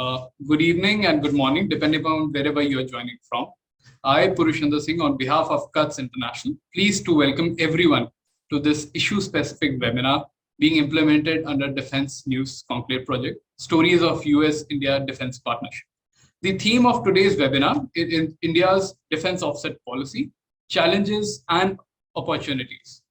Good evening and good morning, depending on wherever you are joining from. I, Purushandar Singh, on behalf of CUTS International, pleased to welcome everyone to this issue-specific webinar being implemented under Defense News Conclave Project, Stories of US-India Defense Partnership. The theme of today's webinar is India's defense offset policy, challenges and opportunities.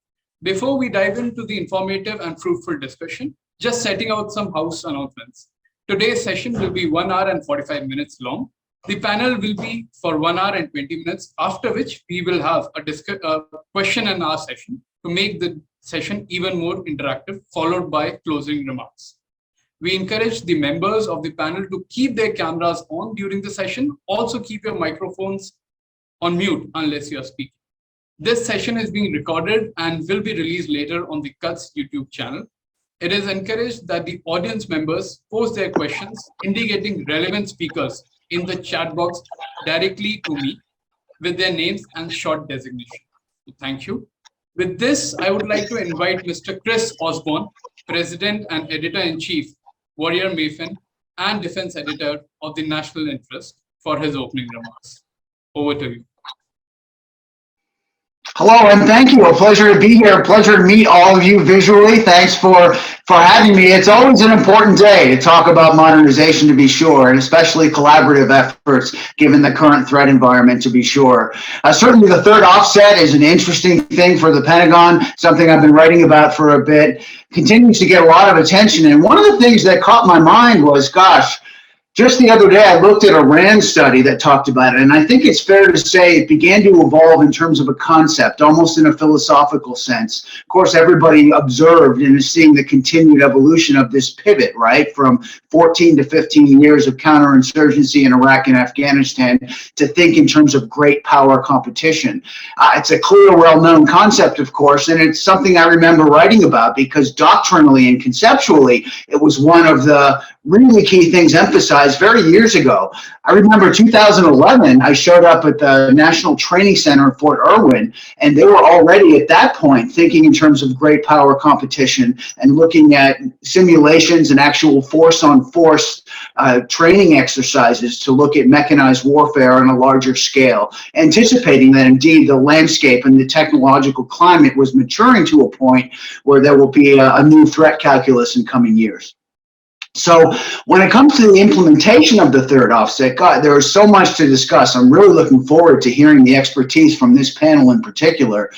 Before we dive into the informative and fruitful discussion, just setting out some house announcements. Today's session will be 1 hour and 45 minutes long. The panel will be for 1 hour and 20 minutes, after which we will have a question and answer session to make the session even more interactive, followed by closing remarks. We encourage the members of the panel to keep their cameras on during the session. Also keep your microphones on mute unless you are speaking. This session is being recorded and will be released later on the CUTS YouTube channel. It is encouraged that the audience members post their questions indicating relevant speakers in the chat box directly to me with their names and short designation. Thank you. With this, I would like to invite Mr. Kris Osborn, President and Editor-in-Chief, Warrior Maven, and Defense Editor of the National Interest for his opening remarks. Over to you. Hello and thank you. A pleasure to be here. A pleasure to meet all of you visually. Thanks for having me. It's always an important day to talk about modernization, to be sure, and especially collaborative efforts given the current threat environment, to be sure. Certainly the third offset is an interesting thing for the Pentagon, something I've been writing about for a bit, continues to get a lot of attention. And one of the things that caught my mind was, gosh, just the other day, I looked at a RAND study that talked about it, and I think it's fair to say it began to evolve in terms of a concept, almost in a philosophical sense. Of course, everybody observed and is seeing the continued evolution of this pivot, right, from 14 to 15 years of counterinsurgency in Iraq and Afghanistan to think in terms of great power competition. It's a clear, well-known concept, of course, and it's something I remember writing about because doctrinally and conceptually, it was one of the really key things emphasized very years ago. I remember 2011, I showed up at the National Training Center in Fort Irwin, and they were already at that point thinking in terms of great power competition and looking at simulations and actual force-on-force training exercises to look at mechanized warfare on a larger scale, anticipating that indeed the landscape and the technological climate was maturing to a point where there will be a new threat calculus in coming years. So when it comes to the implementation of the third offset, God, there is so much to discuss. I'm really looking forward to hearing the expertise from this panel in particular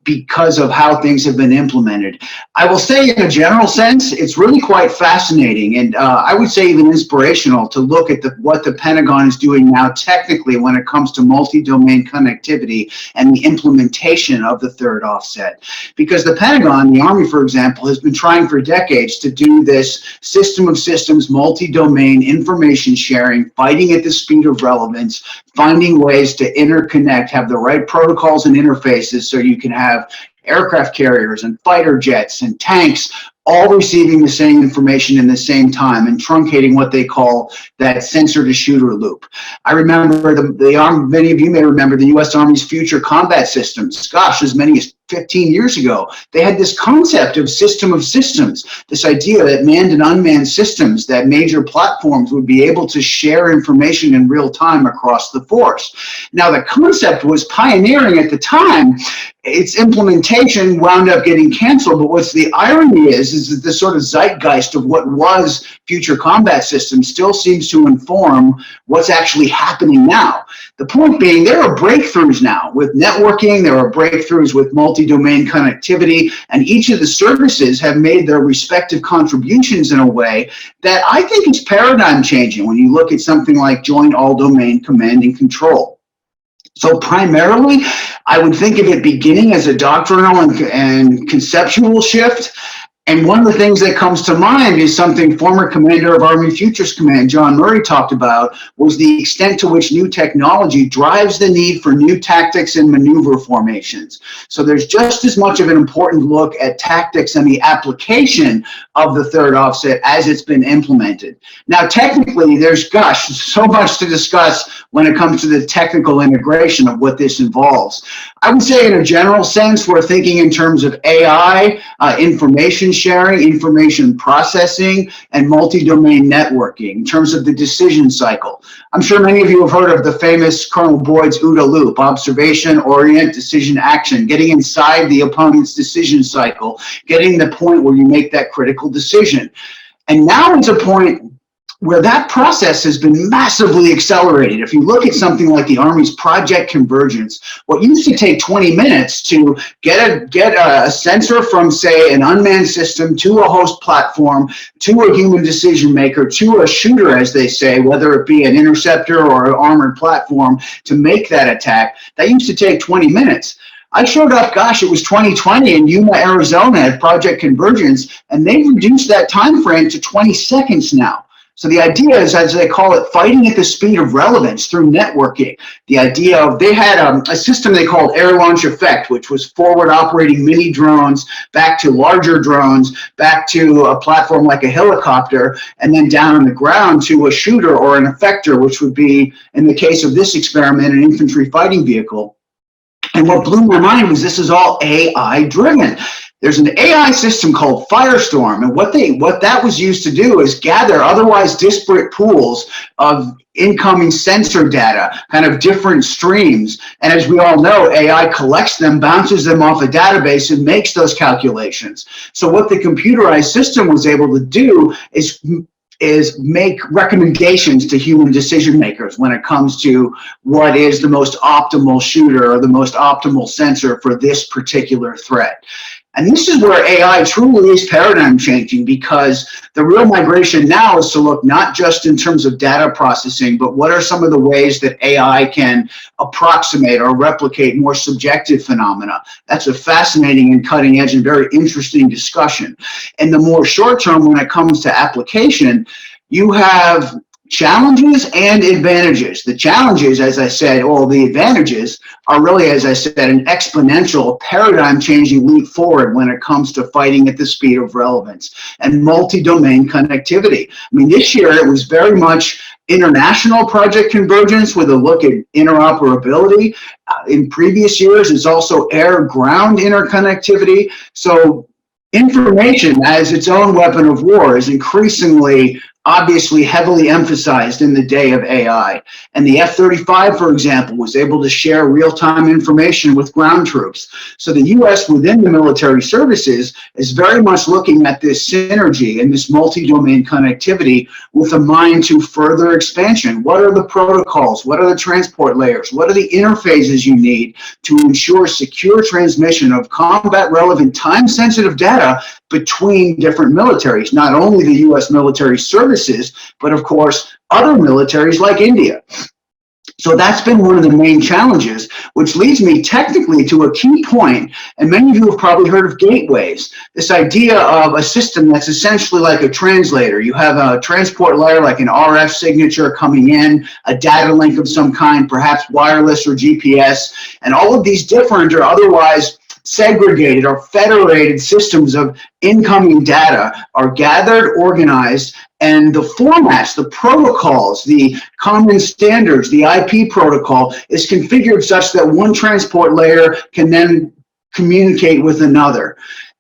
because of how things have been implemented. I will say in a general sense, it's really quite fascinating and I would say even inspirational to look at what the Pentagon is doing now technically when it comes to multi-domain connectivity and the implementation of the third offset. Because the Pentagon, the Army, for example, has been trying for decades to do this system of systems, multi-domain information sharing, fighting at the speed of relevance, finding ways to interconnect, have the right protocols and interfaces so you can have aircraft carriers and fighter jets and tanks all receiving the same information in the same time and truncating what they call that sensor-to-shooter loop. I remember many of you may remember the U.S. Army's future combat systems. Gosh, as many as 15 years ago, they had this concept of systems, this idea that manned and unmanned systems, that major platforms would be able to share information in real time across the force. Now, the concept was pioneering at the time. Its implementation wound up getting canceled, but what's the irony is that the sort of zeitgeist of what was future combat systems still seems to inform what's actually happening now. The point being, there are breakthroughs now with networking, there are breakthroughs with multi-domain connectivity, and each of the services have made their respective contributions in a way that I think is paradigm changing when you look at something like joint all-domain command and control. So primarily, I would think of it beginning as a doctrinal and conceptual shift. And one of the things that comes to mind is something former commander of Army Futures Command, John Murray, talked about, was the extent to which new technology drives the need for new tactics and maneuver formations. So there's just as much of an important look at tactics and the application of the third offset as it's been implemented. Now, technically, there's, gosh, so much to discuss when it comes to the technical integration of what this involves. I would say in a general sense, we're thinking in terms of AI, information sharing, information processing, and multi-domain networking in terms of the decision cycle. I'm sure many of you have heard of the famous Colonel Boyd's OODA loop: observation, orient, decision, action, getting inside the opponent's decision cycle, getting the point where you make that critical decision. And now it's a point where that process has been massively accelerated. If you look at something like the Army's Project Convergence, what used to take 20 minutes to get a sensor from, say, an unmanned system to a host platform, to a human decision maker, to a shooter, as they say, whether it be an interceptor or an armored platform, to make that attack, that used to take 20 minutes. I showed up, gosh, it was 2020 in Yuma, Arizona at Project Convergence, and they've reduced that time frame to 20 seconds now. So the idea is, as they call it, fighting at the speed of relevance through networking. The idea of, they had a system they called air launch effect, which was forward operating mini drones back to larger drones, back to a platform like a helicopter, and then down on the ground to a shooter or an effector, which would be, in the case of this experiment, an infantry fighting vehicle. And what blew my mind was this is all AI driven. There's an AI system called Firestorm, and what that was used to do is gather otherwise disparate pools of incoming sensor data, kind of different streams. And as we all know, AI collects them, bounces them off a database, and makes those calculations. So what the computerized system was able to do is make recommendations to human decision makers when it comes to what is the most optimal shooter or the most optimal sensor for this particular threat. And this is where AI truly is paradigm changing, because the real migration now is to look not just in terms of data processing, but what are some of the ways that AI can approximate or replicate more subjective phenomena. That's a fascinating and cutting edge and very interesting discussion. And the more short term, when it comes to application, you have challenges and advantages. The challenges, as I said, or the advantages are really, as I said, an exponential paradigm-changing leap forward when it comes to fighting at the speed of relevance and multi-domain connectivity. I mean, this year it was very much international Project Convergence with a look at interoperability. In previous years, it's also air-ground interconnectivity. So information as its own weapon of war is increasingly obviously heavily emphasized in the day of AI. And the F-35, for example, was able to share real-time information with ground troops. So the US within the military services is very much looking at this synergy and this multi-domain connectivity with a mind to further expansion. What are the protocols? What are the transport layers? What are the interfaces you need to ensure secure transmission of combat-relevant, time-sensitive data between different militaries, not only the US military services, but of course, other militaries like India. So that's been one of the main challenges, which leads me technically to a key point, and many of you have probably heard of gateways, this idea of a system that's essentially like a translator. You have a transport layer like an RF signature coming in, a data link of some kind, perhaps wireless or GPS, and all of these different or otherwise segregated or federated systems of incoming data are gathered, organized, and the formats, the protocols, the common standards, the IP protocol is configured such that one transport layer can then communicate with another.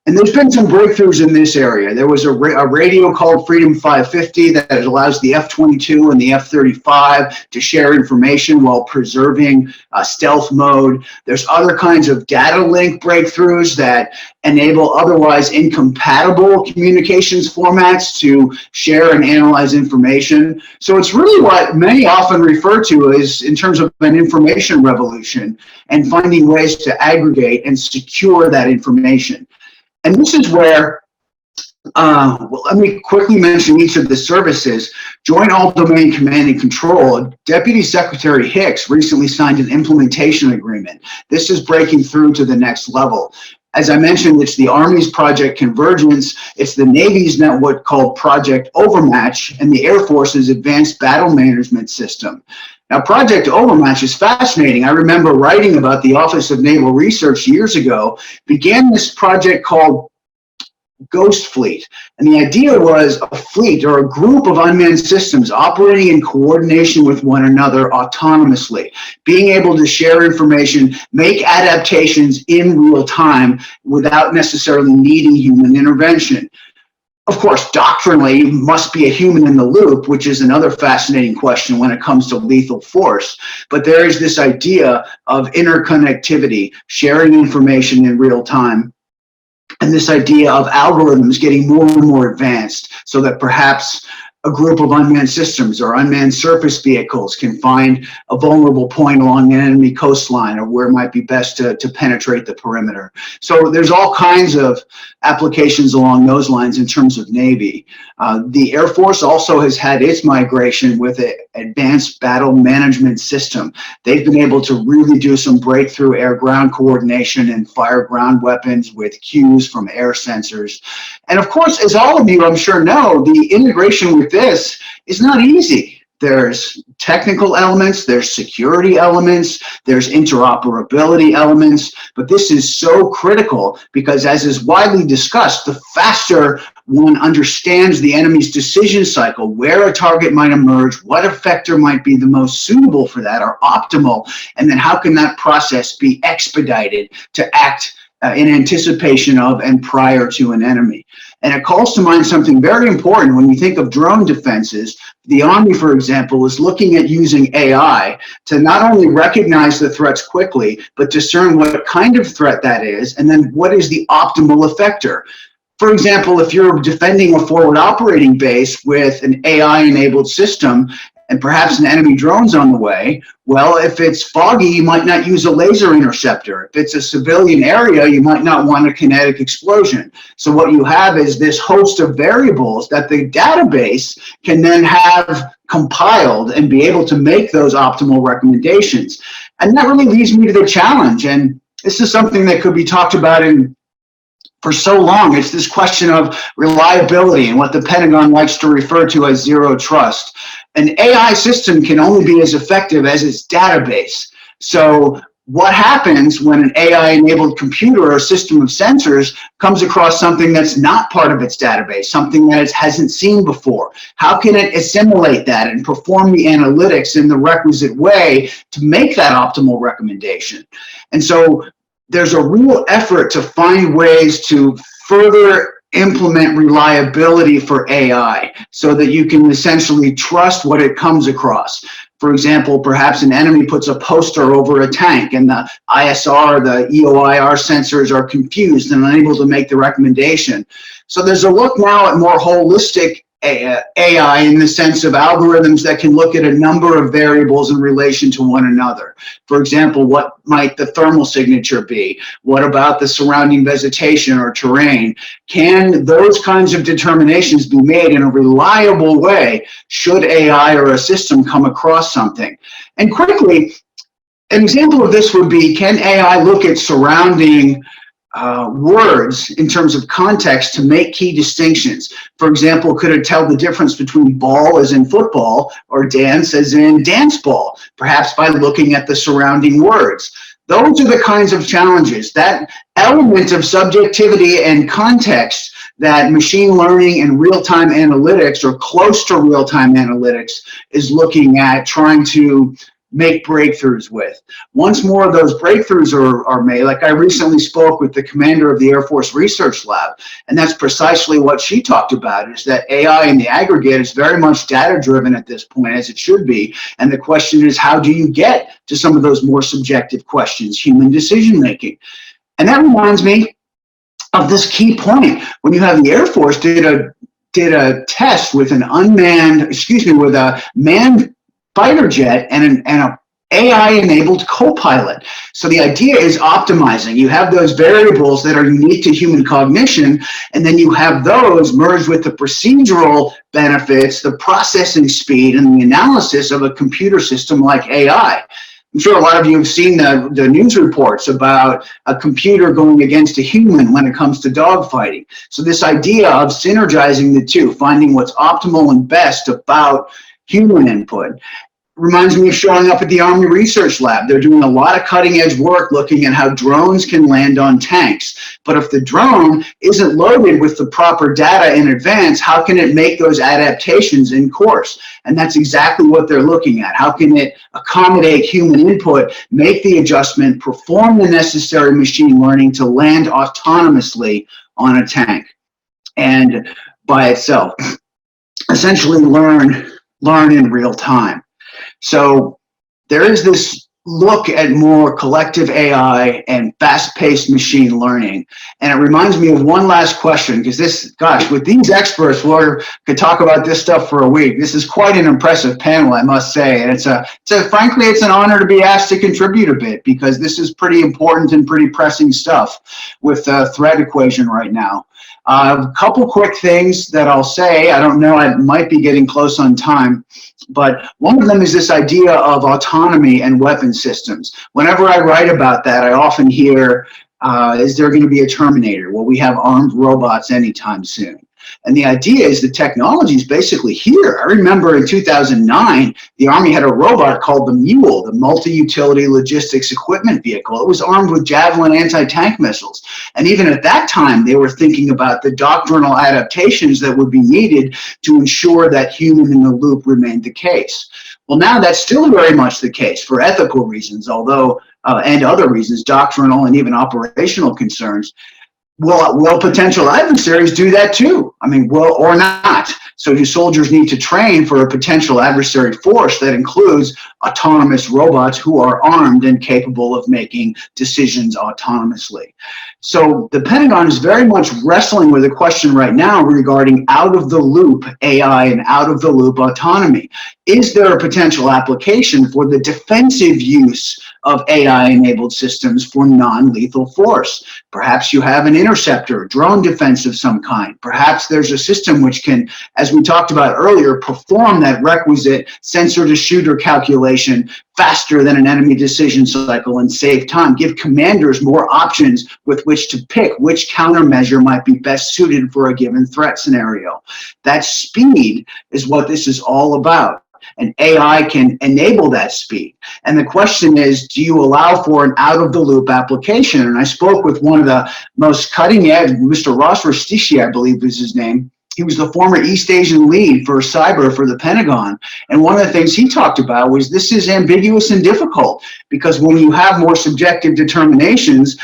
And there's been some breakthroughs in this area. There was a radio called Freedom 550 that allows the F-22 and the F-35 to share information while preserving stealth mode. There's other kinds of data link breakthroughs that enable otherwise incompatible communications formats to share and analyze information. So it's really what many often refer to as, in terms of an information revolution, and finding ways to aggregate and secure that information. And this is where, well, let me quickly mention each of the services. Joint All-Domain Command and Control, Deputy Secretary Hicks recently signed an implementation agreement. This is breaking through to the next level. As I mentioned, it's the Army's Project Convergence, it's the Navy's network called Project Overmatch, and the Air Force's Advanced Battle Management System. Now, Project Overmatch is fascinating. I remember writing about the Office of Naval Research years ago, began this project called ghost fleet. And the idea was a fleet or a group of unmanned systems operating in coordination with one another autonomously, being able to share information, make adaptations in real time without necessarily needing human intervention. Of course, doctrinally, you must be a human in the loop, which is another fascinating question when it comes to lethal force. But there is this idea of interconnectivity, sharing information in real time, and this idea of algorithms getting more and more advanced so that perhaps a group of unmanned systems or unmanned surface vehicles can find a vulnerable point along an enemy coastline or where it might be best to penetrate the perimeter. So there's all kinds of applications along those lines in terms of Navy. The Air Force also has had its migration with an advanced battle management system. They've been able to really do some breakthrough air-ground coordination and fire ground weapons with cues from air sensors. And of course, as all of you I'm sure know, the integration with this is not easy. There's technical elements, there's security elements, there's interoperability elements, but this is so critical because, as is widely discussed, the faster one understands the enemy's decision cycle, where a target might emerge, what effector might be the most suitable for that or optimal, and then how can that process be expedited to act in anticipation of and prior to an enemy. And it calls to mind something very important when you think of drone defenses. The Army, for example, is looking at using AI to not only recognize the threats quickly, but discern what kind of threat that is, and then what is the optimal effector. For example, if you're defending a forward operating base with an AI-enabled system, and perhaps an enemy drone's on the way, well, if it's foggy, you might not use a laser interceptor. If it's a civilian area, you might not want a kinetic explosion. So what you have is this host of variables that the database can then have compiled and be able to make those optimal recommendations. And that really leads me to the challenge. And this is something that could be talked about for so long. It's this question of reliability and what the Pentagon likes to refer to as zero trust. An AI system can only be as effective as its database. So what happens when an AI-enabled computer or system of sensors comes across something that's not part of its database, something that it hasn't seen before? How can it assimilate that and perform the analytics in the requisite way to make that optimal recommendation? And so there's a real effort to find ways to further implement reliability for AI so that you can essentially trust what it comes across. For example, perhaps an enemy puts a poster over a tank and the ISR, the EOIR sensors are confused and unable to make the recommendation. So there's a look now at more holistic AI in the sense of algorithms that can look at a number of variables in relation to one another. For example, what might the thermal signature be? What about the surrounding vegetation or terrain? Can those kinds of determinations be made in a reliable way should AI or a system come across something? And quickly, an example of this would be, can AI look at surrounding words in terms of context to make key distinctions? For example, could it tell the difference between ball as in football or dance as in dance ball, perhaps by looking at the surrounding words? Those are the kinds of challenges, that element of subjectivity and context that machine learning and real-time analytics, or close to real-time analytics, is looking at trying to make breakthroughs with. Once more of those breakthroughs are made, like I recently spoke with the commander of the Air Force Research Lab, and that's precisely what she talked about, is that AI in the aggregate is very much data-driven at this point, as it should be, and the question is, how do you get to some of those more subjective questions, human decision-making? And that reminds me of this key point. When you have the Air Force did a test with an with a manned fighter jet and an AI-enabled co-pilot. So the idea is optimizing. You have those variables that are unique to human cognition, and then you have those merged with the procedural benefits, the processing speed, and the analysis of a computer system like AI. I'm sure a lot of you have seen the news reports about a computer going against a human when it comes to dogfighting. So this idea of synergizing the two, finding what's optimal and best about human input. reminds me of showing up at the Army Research Lab. They're doing a lot of cutting edge work looking at how drones can land on tanks. But if the drone isn't loaded with the proper data in advance, how can it make those adaptations in course? And that's exactly what they're looking at. How can it accommodate human input, make the adjustment, perform the necessary machine learning to land autonomously on a tank and by itself? Essentially learn in real time. So there is this look at more collective AI and fast-paced machine learning. And it reminds me of one last question, because this, gosh, with these experts, we could talk about this stuff for a week. This is quite an impressive panel, I must say. And frankly, it's an honor to be asked to contribute a bit, because this is pretty important and pretty pressing stuff with the threat equation right now. A couple quick things that I'll say. I don't know, I might be getting close on time, but one of them is this idea of autonomy and weapon systems. Whenever I write about that, I often hear, is there going to be a Terminator? Will we have armed robots anytime soon? And the idea is the technology is basically here. I remember in 2009, the Army had a robot called the Mule, the Multi-Utility Logistics Equipment Vehicle. It was armed with Javelin anti-tank missiles. And even at that time, they were thinking about the doctrinal adaptations that would be needed to ensure that human in the loop remained the case. Well, now that's still very much the case for ethical reasons, although, and other reasons, doctrinal and even operational concerns. Will potential adversaries do that too? I mean, will or not? So do soldiers need to train for a potential adversary force that includes autonomous robots who are armed and capable of making decisions autonomously? So the Pentagon is very much wrestling with a question right now regarding out-of-the-loop AI and out-of-the-loop autonomy. Is there a potential application for the defensive use of AI-enabled systems for non-lethal force? Perhaps you have an interceptor, drone defense of some kind. Perhaps there's a system which can, as we talked about earlier, perform that requisite sensor-to-shooter calculation faster than an enemy decision cycle and save time, give commanders more options with which to pick which countermeasure might be best suited for a given threat scenario. That speed is what this is all about. And AI can enable that speed. And the question is, do you allow for an out-of-the-loop application? And I spoke with one of the most cutting-edge, Mr. Ross Rastishi, I believe is his name. He was the former East Asian lead for cyber for the Pentagon. And one of the things he talked about was this is ambiguous and difficult, because when you have more subjective determinations,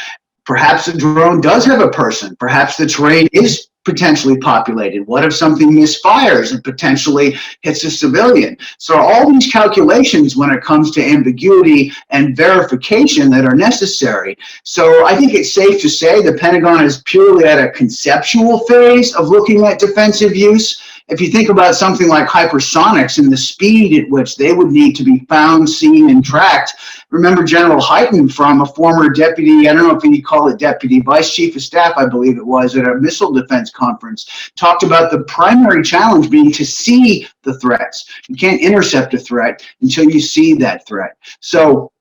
perhaps the drone does have a person. Perhaps the terrain is potentially populated. What if something misfires and potentially hits a civilian? So all these calculations when it comes to ambiguity and verification that are necessary. So I think it's safe to say the Pentagon is purely at a conceptual phase of looking at defensive use. If you think about something like hypersonics and the speed at which they would need to be found, seen, and tracked, remember General Hyten from a former deputy, I don't know if you call it deputy, vice chief of staff, I believe it was, at a missile defense conference, talked about the primary challenge being to see the threats. You can't intercept a threat until you see that threat. So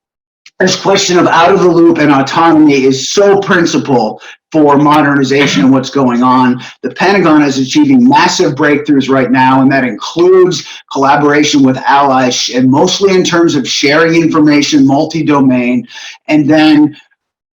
this question of out-of-the-loop and autonomy is so principal for modernization and what's going on. The Pentagon is achieving massive breakthroughs right now, and that includes collaboration with allies, and mostly in terms of sharing information, multi-domain. And then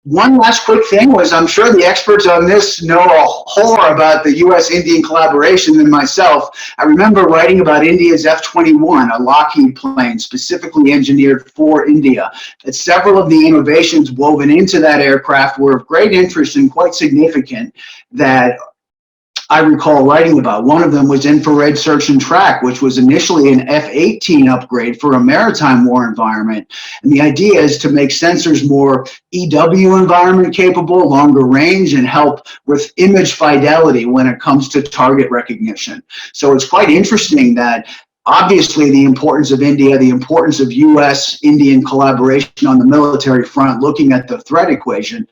one last quick thing was, I'm sure the experts on this know a whole lot about the US-Indian collaboration than myself. I remember writing about India's F-21, a Lockheed plane specifically engineered for India. That several of the innovations woven into that aircraft were of great interest and quite significant that I recall writing about. One of them was infrared search and track, which was initially an F-18 upgrade for a maritime war environment. And the idea is to make sensors more EW environment capable, longer range, and help with image fidelity when it comes to target recognition. So it's quite interesting that obviously the importance of India, the importance of US-Indian collaboration on the military front, looking at the threat equation.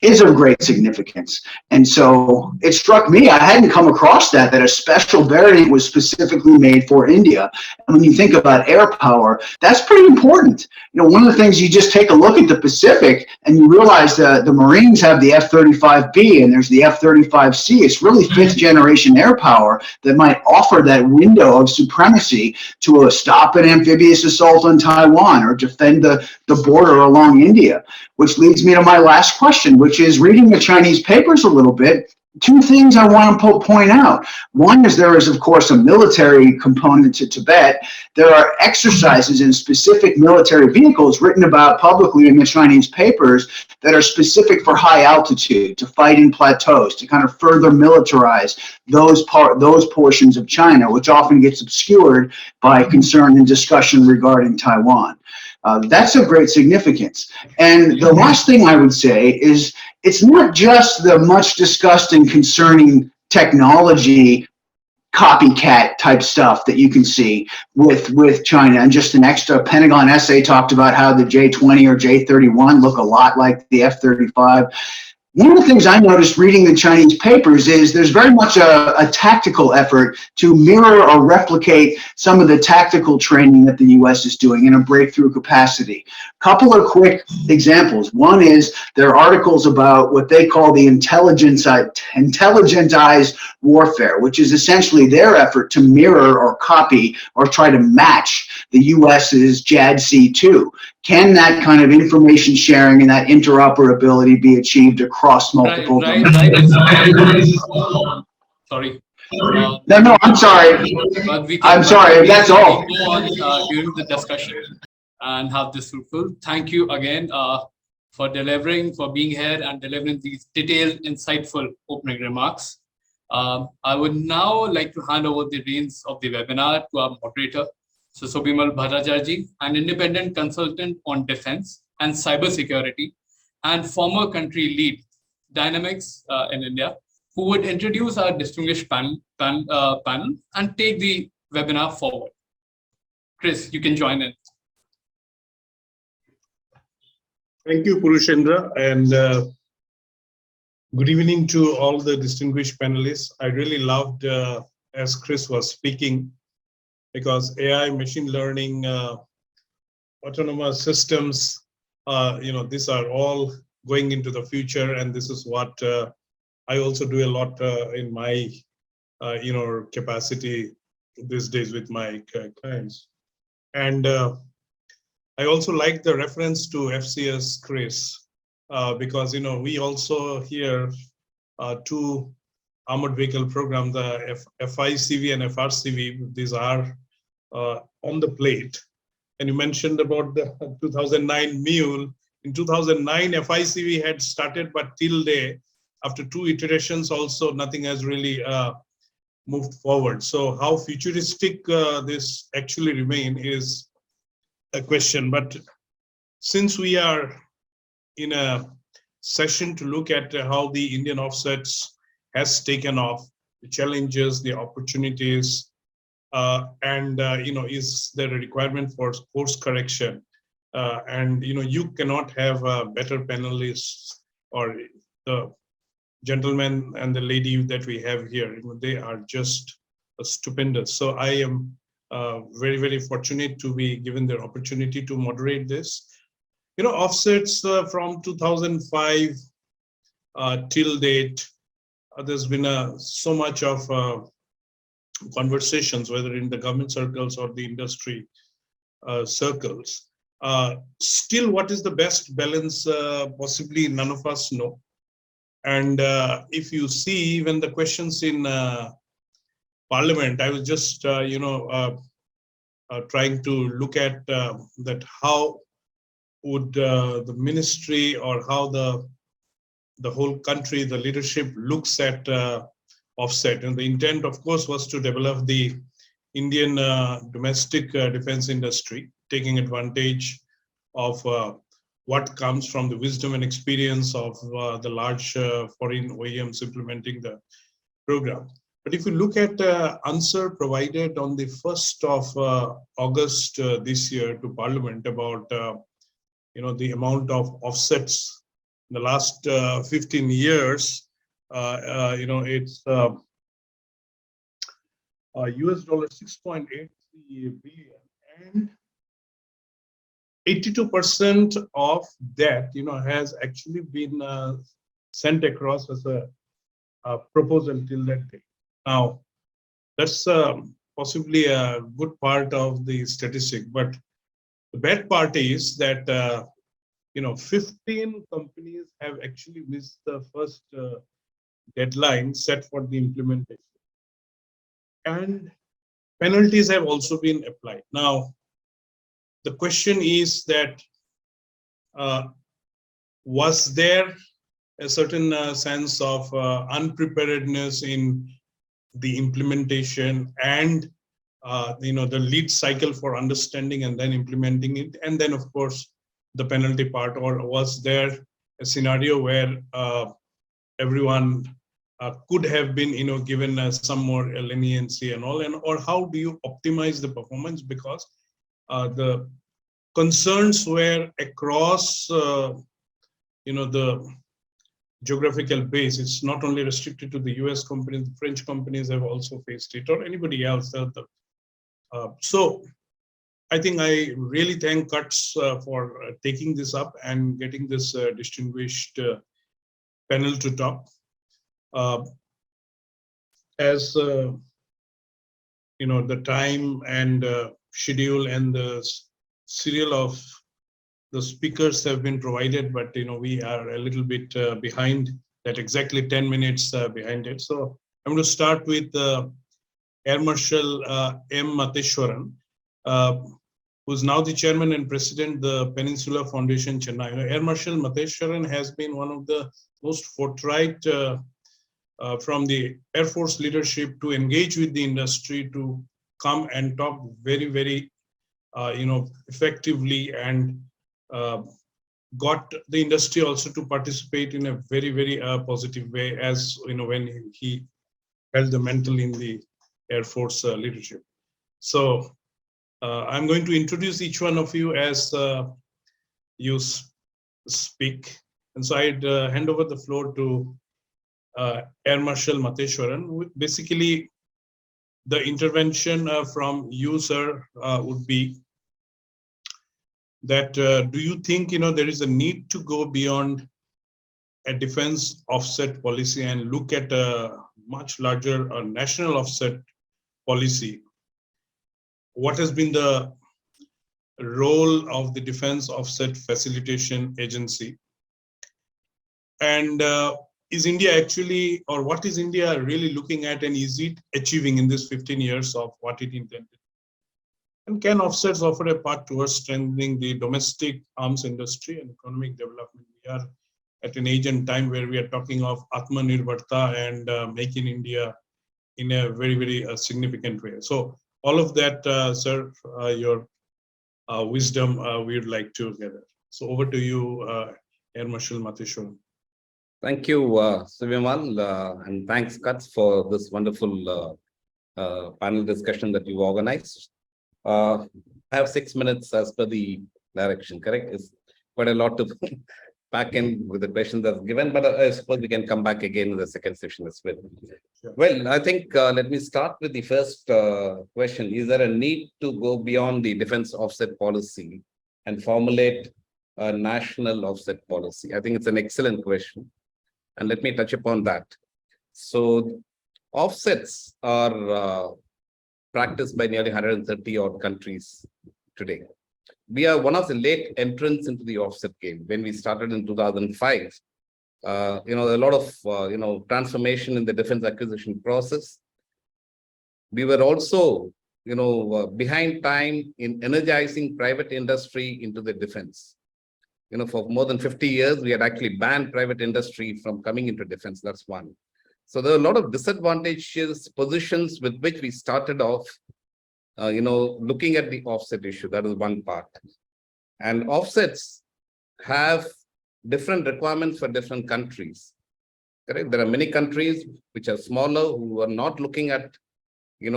is of great significance. And so it struck me, I hadn't come across that a special variant was specifically made for India. And when you think about air power, that's pretty important. You know, one of the things, you just take a look at the Pacific and you realize that the Marines have the F-35B and there's the F-35C. It's really fifth generation air power that might offer that window of supremacy to stop an amphibious assault on Taiwan or defend the border along India. Which leads me to my last question, which is reading the Chinese papers a little bit. Two things I want to point out. One is there is, of course, a military component to Tibet. There are exercises in specific military vehicles written about publicly in the Chinese papers that are specific for high altitude, to fight in plateaus, to kind of further militarize those portions of China, which often gets obscured by concern and discussion regarding Taiwan. That's of great significance. And the last thing I would say is it's not just the much discussed and concerning technology copycat type stuff that you can see with China. And just an extra Pentagon essay talked about how the J-20 or J-31 look a lot like the F-35. One of the things I noticed reading the Chinese papers is there's very much a tactical effort to mirror or replicate some of the tactical training that the U.S. is doing in a breakthrough capacity. Couple of quick examples. One is there are articles about what they call the intelligentized warfare, which is essentially their effort to mirror or copy or try to match the U.S.'s JADC-2. Can that kind of information sharing and that interoperability be achieved across multiple domains? Sorry. No, I'm sorry. I'm sorry, that's all. We go on during the discussion and have this fruitful. Thank you again for being here and delivering these detailed, insightful opening remarks. I would now like to hand over the reins of the webinar to our moderator, so Subimal Bhattacharjee, an independent consultant on defense and cybersecurity and former country lead dynamics in India, who would introduce our distinguished panel and take the webinar forward. Kris, you can join in. Thank you, Purushendra, and good evening to all the distinguished panelists. I really loved, as Kris was speaking, because AI, machine learning, autonomous systems, these are all going into the future, and this is what I also do a lot in my, capacity these days with my clients. And I also like the reference to FCS, Kris, because we also here two armored vehicle program, the FICV and FRCV. These are on the plate. And you mentioned about the 2009 Mule. In 2009, FICV had started, but till day, after two iterations, also nothing has really moved forward. So how futuristic this actually remain is a question. But since we are in a session to look at how the Indian offsets has taken off, the challenges, the opportunities, and is there a requirement for course correction? And you cannot have better panelists or the gentleman and the lady that we have here. They are just stupendous. So I am very, very fortunate to be given the opportunity to moderate this. Offsets from 2005 till date, there's been so much of conversations, whether in the government circles or the industry circles. Still, what is the best balance? Possibly none of us know. And if you see even the questions in Parliament, I was just trying to look at that how would the ministry or how the whole country, the leadership looks at offset. And the intent, of course, was to develop the Indian domestic defense industry, taking advantage of what comes from the wisdom and experience of the large foreign OEMs implementing the program. But if you look at the answer provided on the 1st of August this year to Parliament about the amount of offsets the last 15 years, it's US dollar 6.83 billion, and 82% of that, has actually been sent across as a proposal till that day. Now, that's possibly a good part of the statistic, but the bad part is that 15 companies have actually missed the first deadline set for the implementation, and penalties have also been applied. Now, the question is that was there a certain sense of unpreparedness in the implementation and the lead cycle for understanding and then implementing it, and then of course the penalty part, or was there a scenario where everyone could have been given some more leniency and all, and or how do you optimize the performance, because the concerns were across the geographical base. It's not only restricted to the US companies, the French companies have also faced it, or anybody else. So I think I really thank Cuts for taking this up and getting this distinguished panel to talk. As the time and schedule and the serial of the speakers have been provided, but we are a little bit behind that, exactly 10 minutes behind it. So I'm going to start with Air Marshal M. Matheswaran, who's now the chairman and president the Peninsula Foundation, Chennai. Air Marshal Matheswaran has been one of the most forthright from the Air Force leadership to engage with the industry, to come and talk very, very effectively, and got the industry also to participate in a very, very positive way, as when he held the mantle in the Air Force leadership. So I'm going to introduce each one of you as you speak, and so I'd hand over the floor to Air Marshal Matheswaran. Basically, the intervention from you, sir, would be that do you think there is a need to go beyond a defense offset policy and look at a much larger national offset policy? What has been the role of the Defense Offset Facilitation Agency? And is India actually, or what is India really looking at, and is it achieving in this 15 years of what it intended? And can offsets offer a path towards strengthening the domestic arms industry and economic development? We are at an age and time where we are talking of Atmanirbharta and Make in India in a very, very significant way. So all of that, sir, your wisdom we would like to gather. So over to you, Air Marshal Matheswaran. Thank you, Subimal, and thanks, Cuts, for this wonderful panel discussion that you organized. I have 6 minutes as per the direction, correct? It's quite a lot to pack in with the question that's given, but I suppose we can come back again in the second session as well. Sure. Well, I think let me start with the first question. Is there a need to go beyond the defense offset policy and formulate a national offset policy? I think it's an excellent question, and let me touch upon that. So offsets are practiced by nearly 130 odd countries today. We are one of the late entrants into the offset game. When we started in 2005, a lot of transformation in the defense acquisition process. We were also behind time in energizing private industry into the defense. For more than 50 years, we had actually banned private industry from coming into defense. That's one. So there are a lot of disadvantageous positions with which we started off, looking at the offset issue. That is one part. And offsets have different requirements for different countries. Correct? There are many countries which are smaller who are not looking at, the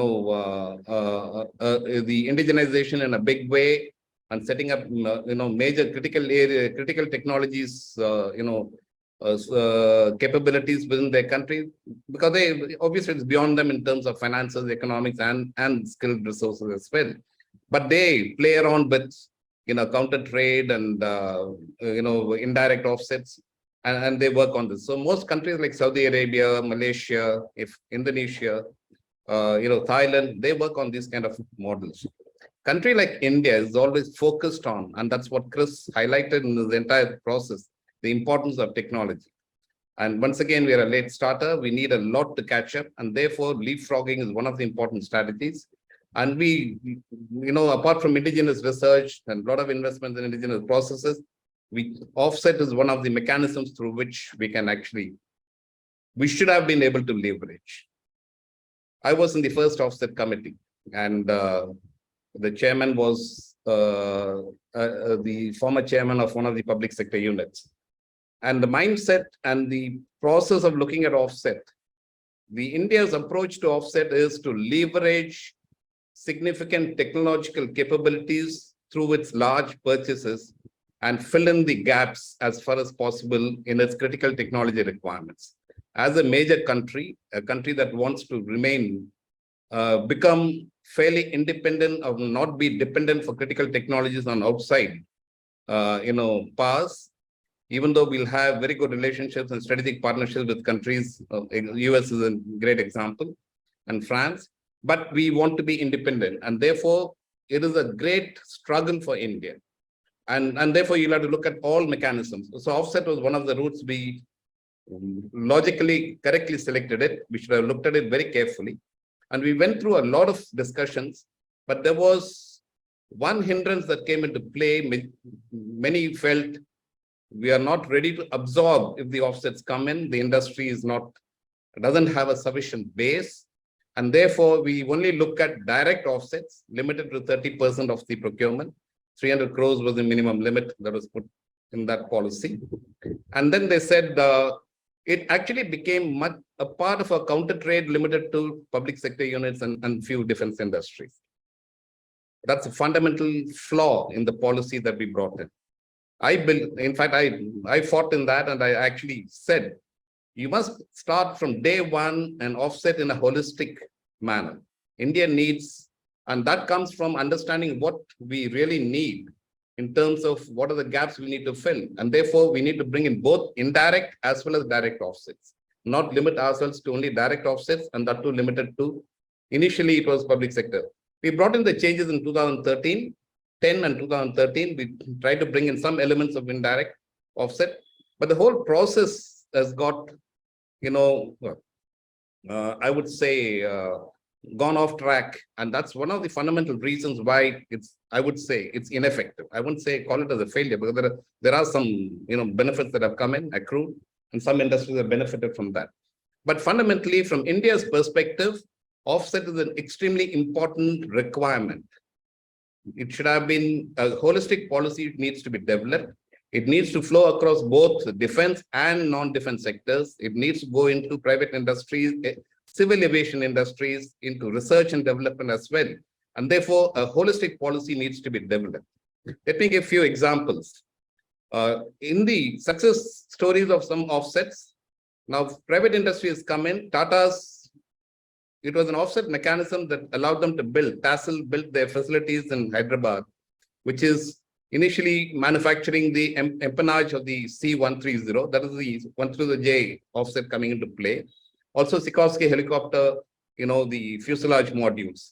indigenization in a big way, and setting up, major critical technologies, capabilities within their country, because they obviously it's beyond them in terms of finances, economics, and skilled resources as well. But they play around with, counter trade and, indirect offsets, and they work on this. So most countries like Saudi Arabia, Malaysia, Indonesia, Thailand, they work on these kind of models. Country like India is always focused on, and that's what Kris highlighted in the entire process, the importance of technology. And once again, we are a late starter. We need a lot to catch up, and therefore leapfrogging is one of the important strategies. And we, apart from indigenous research and a lot of investments in indigenous processes, offset is one of the mechanisms through which we should have been able to leverage. I was in the first offset committee, and the chairman was the former chairman of one of the public sector units. And the mindset and the process of looking at offset, the India's approach to offset is to leverage significant technological capabilities through its large purchases and fill in the gaps as far as possible in its critical technology requirements. As a major country, a country that wants to become fairly independent, or not be dependent for critical technologies on outside, powers, even though we'll have very good relationships and strategic partnerships with countries, US is a great example, and France, but we want to be independent. And therefore, it is a great struggle for India. And therefore, you'll have to look at all mechanisms. So offset was one of the routes we logically, correctly selected it. We should have looked at it very carefully. And we went through a lot of discussions, but there was one hindrance that came into play. Many felt we are not ready to absorb if the offsets come in. The industry doesn't have a sufficient base. And therefore, we only look at direct offsets, limited to 30% of the procurement. 300 crores was the minimum limit that was put in that policy. And then they said it actually became a part of a counter trade limited to public sector units and few defense industries. That's a fundamental flaw in the policy that we brought in. In fact, I fought in that, and I actually said, you must start from day one and offset in a holistic manner. India needs, and that comes from understanding what we really need in terms of what are the gaps we need to fill. And therefore, we need to bring in both indirect as well as direct offsets, not limit ourselves to only direct offsets, and that too limited to, initially it was public sector. We brought in the changes in 2010 and 2013. We tried to bring in some elements of indirect offset, but the whole process has got, I would say, gone off track. And that's one of the fundamental reasons why I would say it's ineffective. I wouldn't say call it as a failure, because there are some, benefits that have come in, accrued, and some industries have benefited from that. But fundamentally, from India's perspective, offset is an extremely important requirement. It should have been a holistic policy. It needs to be developed. It needs to flow across both defense and non-defense sectors. It needs to go into private industries, civil aviation industries, into research and development as well. And therefore, a holistic policy needs to be developed. Let me give a few examples. In the success stories of some offsets, now private industry has come in. It was an offset mechanism that allowed them to build. TASL built their facilities in Hyderabad, which is initially manufacturing the empennage of the C-130. That is the 130J offset coming into play. Also, Sikorsky helicopter, the fuselage modules.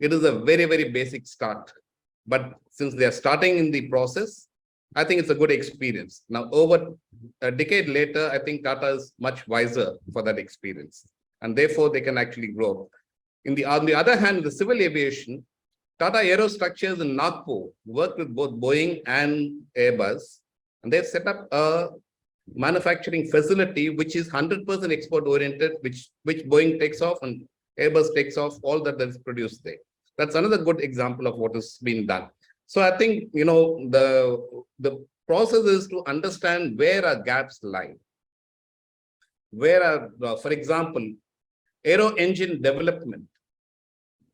It is a very, very basic start. But since they are starting in the process, I think it's a good experience. Now, over a decade later, I think Tata is much wiser for that experience. And therefore, they can actually grow. On the other hand, the civil aviation, Tata Aerostructures in Nagpur worked with both Boeing and Airbus, and they've set up a manufacturing facility which is 100% export oriented, which Boeing takes off and Airbus takes off all that is produced there. That's another good example of what has been done. So I think, the process is to understand where our gaps lie. For example, aero engine development.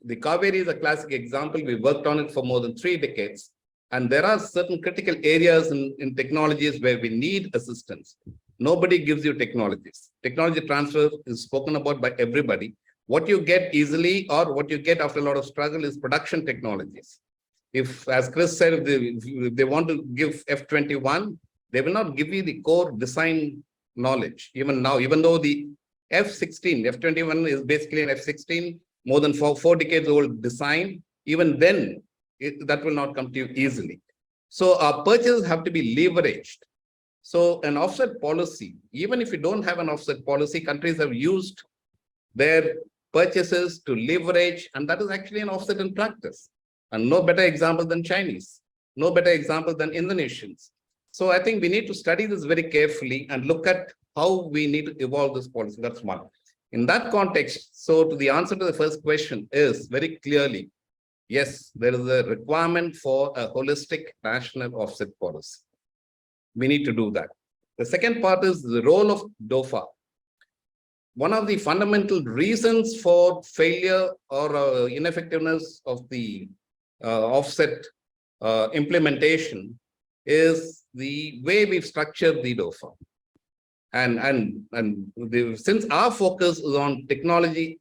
The Kaveri is a classic example. We worked on it for more than 3 decades. And there are certain critical areas in technologies where we need assistance. Nobody gives you technologies. Technology transfer is spoken about by everybody. What you get easily or what you get after a lot of struggle is production technologies. If, as Kris said, if they want to give F-21, they will not give you the core design knowledge. Even now, even though the F-16, F-21 is basically an F-16, more than four decades old design, even then, that will not come to you easily. So our purchases have to be leveraged. So an offset policy, even if you don't have an offset policy, countries have used their purchases to leverage, and that is actually an offset in practice. And no better example than Chinese, no better example than Indonesians. So I think we need to study this very carefully and look at how we need to evolve this policy. That's one. In that context, so to the answer to the first question is very clearly, yes, there is a requirement for a holistic national offset policy. We need to do that. The second part is the role of DOFA. One of the fundamental reasons for failure or ineffectiveness of the offset implementation is the way we've structured the DOFA. Since our focus is on technology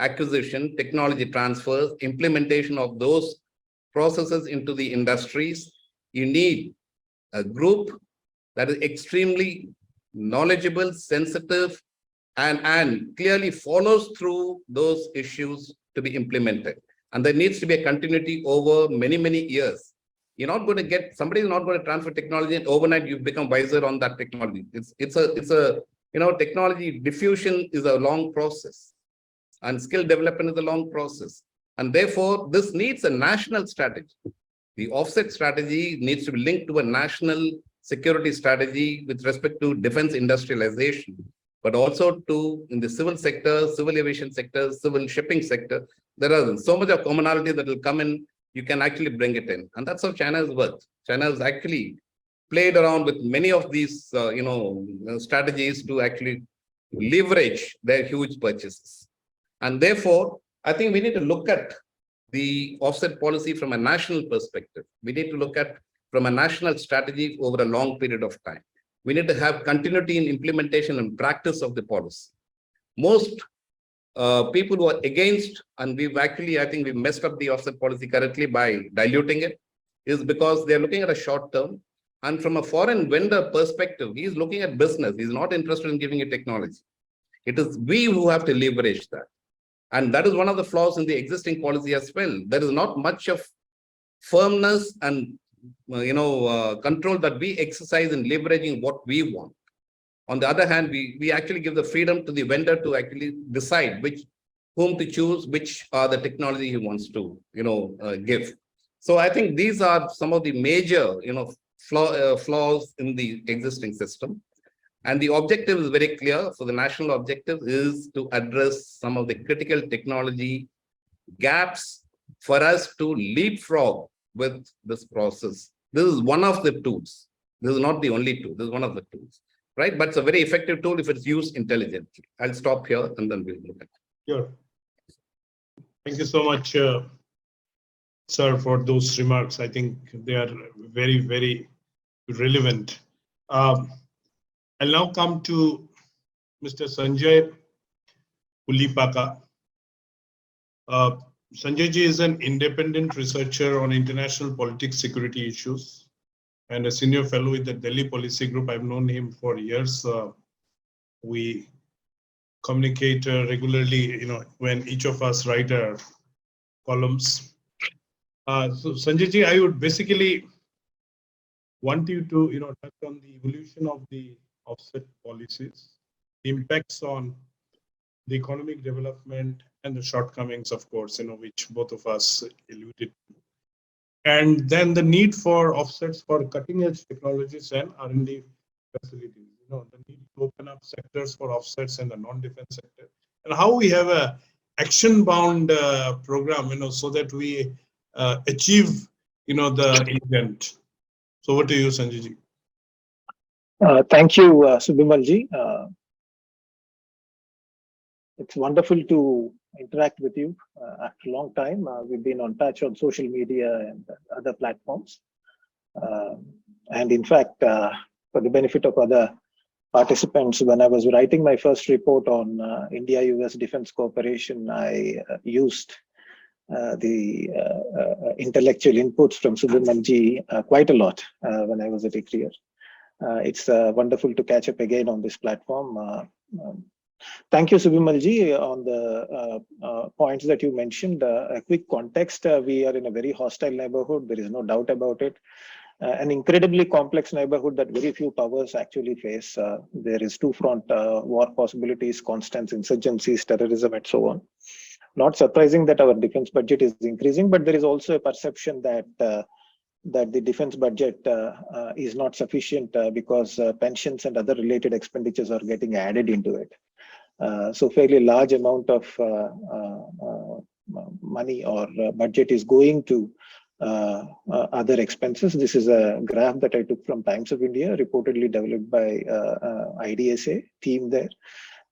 acquisition, technology transfers, implementation of those processes into the industries, you need a group that is extremely knowledgeable, sensitive, and clearly follows through those issues to be implemented. And there needs to be a continuity over many, many years. You're not going to get, somebody is not going to transfer technology and overnight you become wiser on that technology. It's a technology diffusion is a long process. And skill development is a long process. And therefore, this needs a national strategy. The offset strategy needs to be linked to a national security strategy with respect to defense industrialization, but also to in the civil sector, civil aviation sector, civil shipping sector. There are so much of commonality that will come in, you can actually bring it in. And that's how China has worked. China has actually played around with many of these strategies to actually leverage their huge purchases. And therefore, I think we need to look at the offset policy from a national perspective. We need to look at from a national strategy over a long period of time. We need to have continuity in implementation and practice of the policy. Most people who are against, and we've actually, I think we've messed up the offset policy correctly by diluting it, is because they're looking at a short term. And from a foreign vendor perspective, he's looking at business. He's not interested in giving you technology. It is we who have to leverage that. And that is one of the flaws in the existing policy as well. There is not much of firmness and control that we exercise in leveraging what we want. On the other hand, we actually give the freedom to the vendor to actually decide whom to choose, which are the technology he wants to give. So I think these are some of the major flaws in the existing system. And the objective is very clear. So the national objective is to address some of the critical technology gaps for us to leapfrog with this process. This is one of the tools. This is not the only tool. This is one of the tools, right? But it's a very effective tool if it's used intelligently. I'll stop here and then we'll look at it. Sure. Thank you so much, sir, for those remarks. I think they are very, very relevant. I'll now come to Mr. Sanjay Pulipaka. Sanjay ji is an independent researcher on international politics, security issues, and a senior fellow with the Delhi Policy Group. I've known him for years. We communicate regularly, when each of us write our columns. So Sanjay ji, I would basically want you to, touch on the evolution of the offset policies, impacts on the economic development and the shortcomings, of course, which both of us alluded to. And then the need for offsets for cutting edge technologies and R&D facilities, the need to open up sectors for offsets in the non-defense sector, and how we have a action bound program, so that we achieve, the intent. So over to you, Sanjay ji. Thank you, Subimal ji. It's wonderful to interact with you after a long time. We've been on touch on social media and other platforms. And in fact, for the benefit of other participants, when I was writing my first report on India-US defense cooperation, I used the intellectual inputs from Subimal quite a lot when I was at ICRIER. It's wonderful to catch up again on this platform. Thank you, Subimal on the points that you mentioned. A quick context, we are in a very hostile neighborhood. There is no doubt about it. An incredibly complex neighborhood that very few powers actually face. There is two-front war possibilities, constant insurgencies, terrorism, and so on. Not surprising that our defense budget is increasing, but there is also a perception that that the defense budget is not sufficient because pensions and other related expenditures are getting added into it. So fairly large amount of money or budget is going to other expenses. This is a graph that I took from Times of India, reportedly developed by IDSA team there,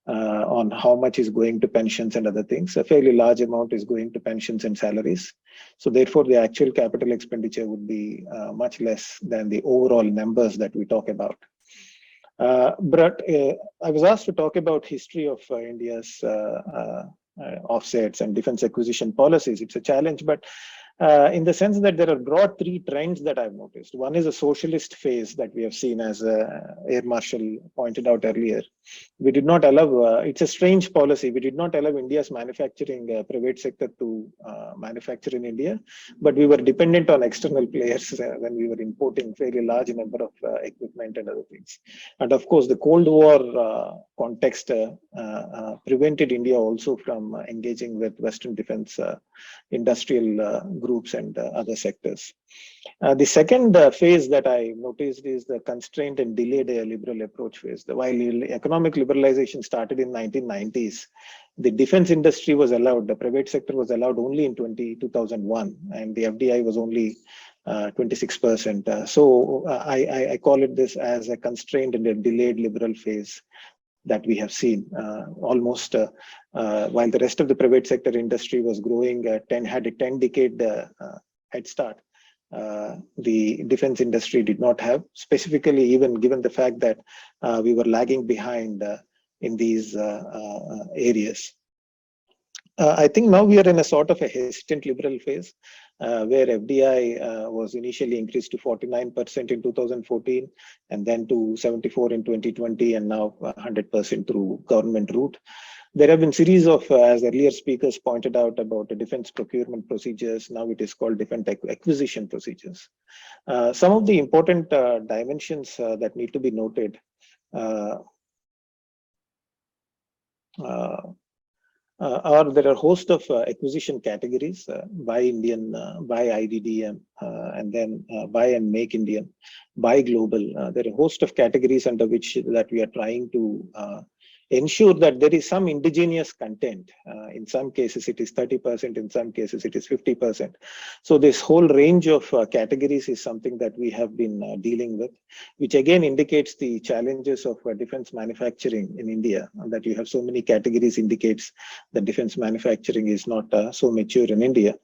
on how much is going to pensions and other things. A fairly large amount is going to pensions and salaries. So therefore, the actual capital expenditure would be much less than the overall numbers that we talk about. But I was asked to talk about history of India's offsets and defense acquisition policies. It's a challenge, but in the sense that there are broad three trends that I've noticed. One is a socialist phase that we have seen, as Air Marshal pointed out earlier. We did not allow, it's a strange policy, we did not allow India's manufacturing private sector to manufacture in India, but we were dependent on external players when we were importing fairly large number of equipment and other things. And of course, the Cold War context prevented India also from engaging with Western defense industrial groups and other sectors. The second phase that I noticed is the constrained and delayed liberal approach phase. While economic liberalization started in 1990s, the defense industry was allowed, the private sector was allowed only in 2001, and the FDI was only 26%. So I call it this as a constrained and a delayed liberal phase that we have seen. Almost while the rest of the private sector industry was growing, had a 10-decade head start. The defense industry did not have, specifically even given the fact that we were lagging behind in these areas. I think now we are in a sort of a hesitant liberal phase where FDI was initially increased to 49% in 2014 and then to 74 in 2020 and now 100% through government route. There have been series of, as earlier speakers pointed out, about the defense procurement procedures. Now it is called defense acquisition procedures. Some of the important dimensions that need to be noted there are a host of acquisition categories, buy Indian, buy IDDM, and then buy and make Indian, buy global. There are a host of categories under which that we are trying to ensure that there is some indigenous content. In some cases, it is 30%. In some cases, it is 50%. So this whole range of categories is something that we have been dealing with, which again indicates the challenges of defense manufacturing in India. And that you have so many categories indicates that defense manufacturing is not so mature in India.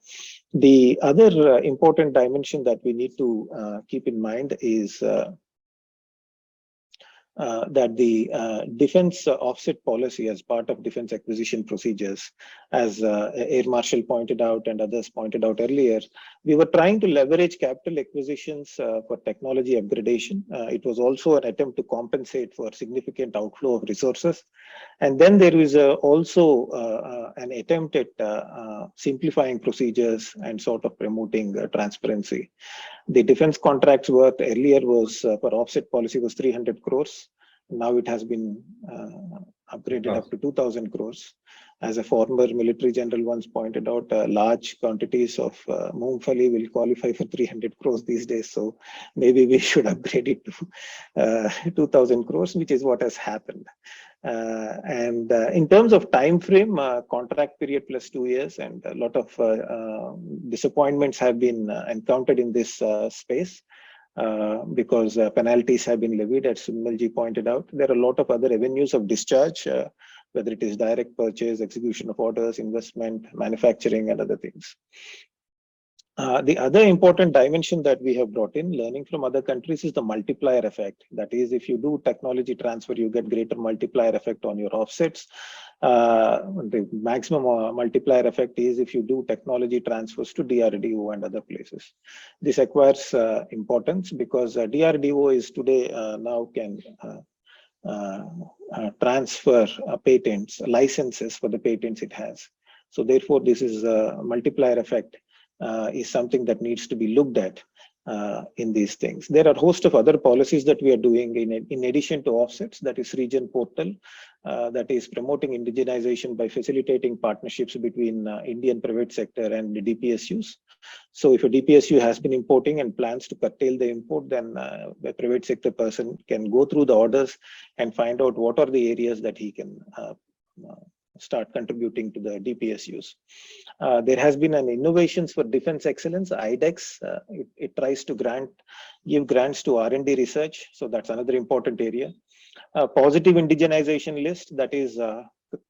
The other important dimension that we need to keep in mind is that the defense offset policy as part of defense acquisition procedures, as Air Marshal pointed out and others pointed out earlier, we were trying to leverage capital acquisitions for technology upgradation. It was also an attempt to compensate for significant outflow of resources. And then there is also an attempt at simplifying procedures and sort of promoting transparency. The defense contracts worth earlier was for offset policy was 300 crores. Now it has been upgraded up to 2,000 crores. As a former military general once pointed out, large quantities of Moongfali will qualify for 300 crores these days. So maybe we should upgrade it to 2,000 crores, which is what has happened. And in terms of time frame, contract period plus 2 years, and a lot of disappointments have been encountered in this space. Because penalties have been levied, as Subimal pointed out. There are a lot of other avenues of discharge whether it is direct purchase, execution of orders, investment, manufacturing, and other things. The other important dimension that we have brought in, learning from other countries, is the multiplier effect. That is, if you do technology transfer, you get greater multiplier effect on your offsets. The maximum multiplier effect is if you do technology transfers to DRDO and other places. This acquires importance because DRDO is today now can transfer patents, licenses for the patents it has. So therefore, this is a multiplier effect. Is something that needs to be looked at in these things. There are a host of other policies that we are doing in addition to offsets, that is region portal, that is promoting indigenization by facilitating partnerships between Indian private sector and the DPSUs. So if a DPSU has been importing and plans to curtail the import, then a private sector person can go through the orders and find out what are the areas that he can start contributing to the DPSUs. There has been an innovations for defense excellence, IDEX. It tries to give grants to R&D research. So that's another important area. Positive indigenization list, that is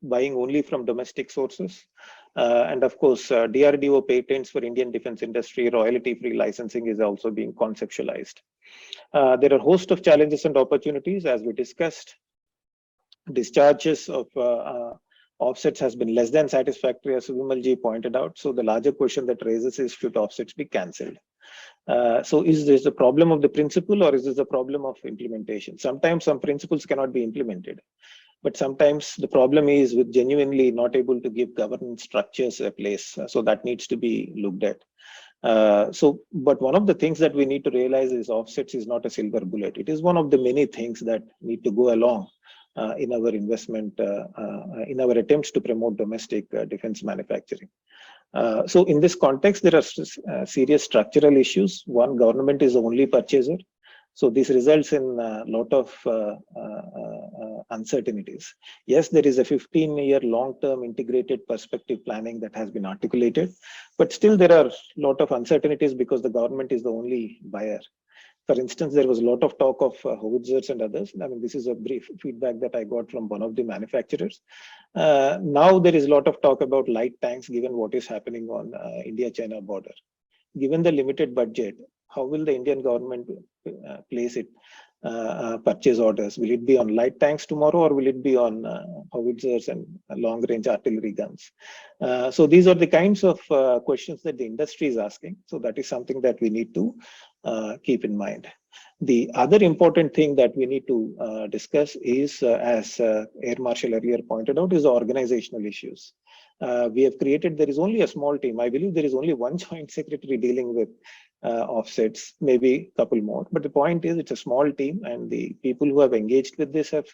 buying only from domestic sources. And of course, DRDO patents for Indian defense industry, royalty-free licensing is also being conceptualized. There are a host of challenges and opportunities, as we discussed. Discharges of offsets has been less than satisfactory, as Subimal pointed out. So the larger question that raises is, should offsets be cancelled? So is this the problem of the principle, or is this a problem of implementation? Sometimes some principles cannot be implemented, but sometimes the problem is with genuinely not able to give governance structures a place. So that needs to be looked at. But one of the things that we need to realize is offsets is not a silver bullet. It is one of the many things that need to go along in our investment, in our attempts to promote domestic defense manufacturing. So in this context, there are serious structural issues. One, government is the only purchaser. So this results in a lot of uncertainties. Yes, there is a 15-year long-term integrated perspective planning that has been articulated, but still there are a lot of uncertainties because the government is the only buyer. For instance, there was a lot of talk of howitzers and others. I mean, this is a brief feedback that I got from one of the manufacturers. Now there is a lot of talk about light tanks, given what is happening on India-China border. Given the limited budget, how will the Indian government place it, purchase orders? Will it be on light tanks tomorrow, or will it be on howitzers and long-range artillery guns? So these are the kinds of questions that the industry is asking. So that is something that we need to keep in mind. The other important thing that we need to discuss is, as Air Marshal earlier pointed out, is the organizational issues. We have created, there is only a small team. I believe there is only one joint secretary dealing with offsets, maybe a couple more. But the point is, it's a small team, and the people who have engaged with this have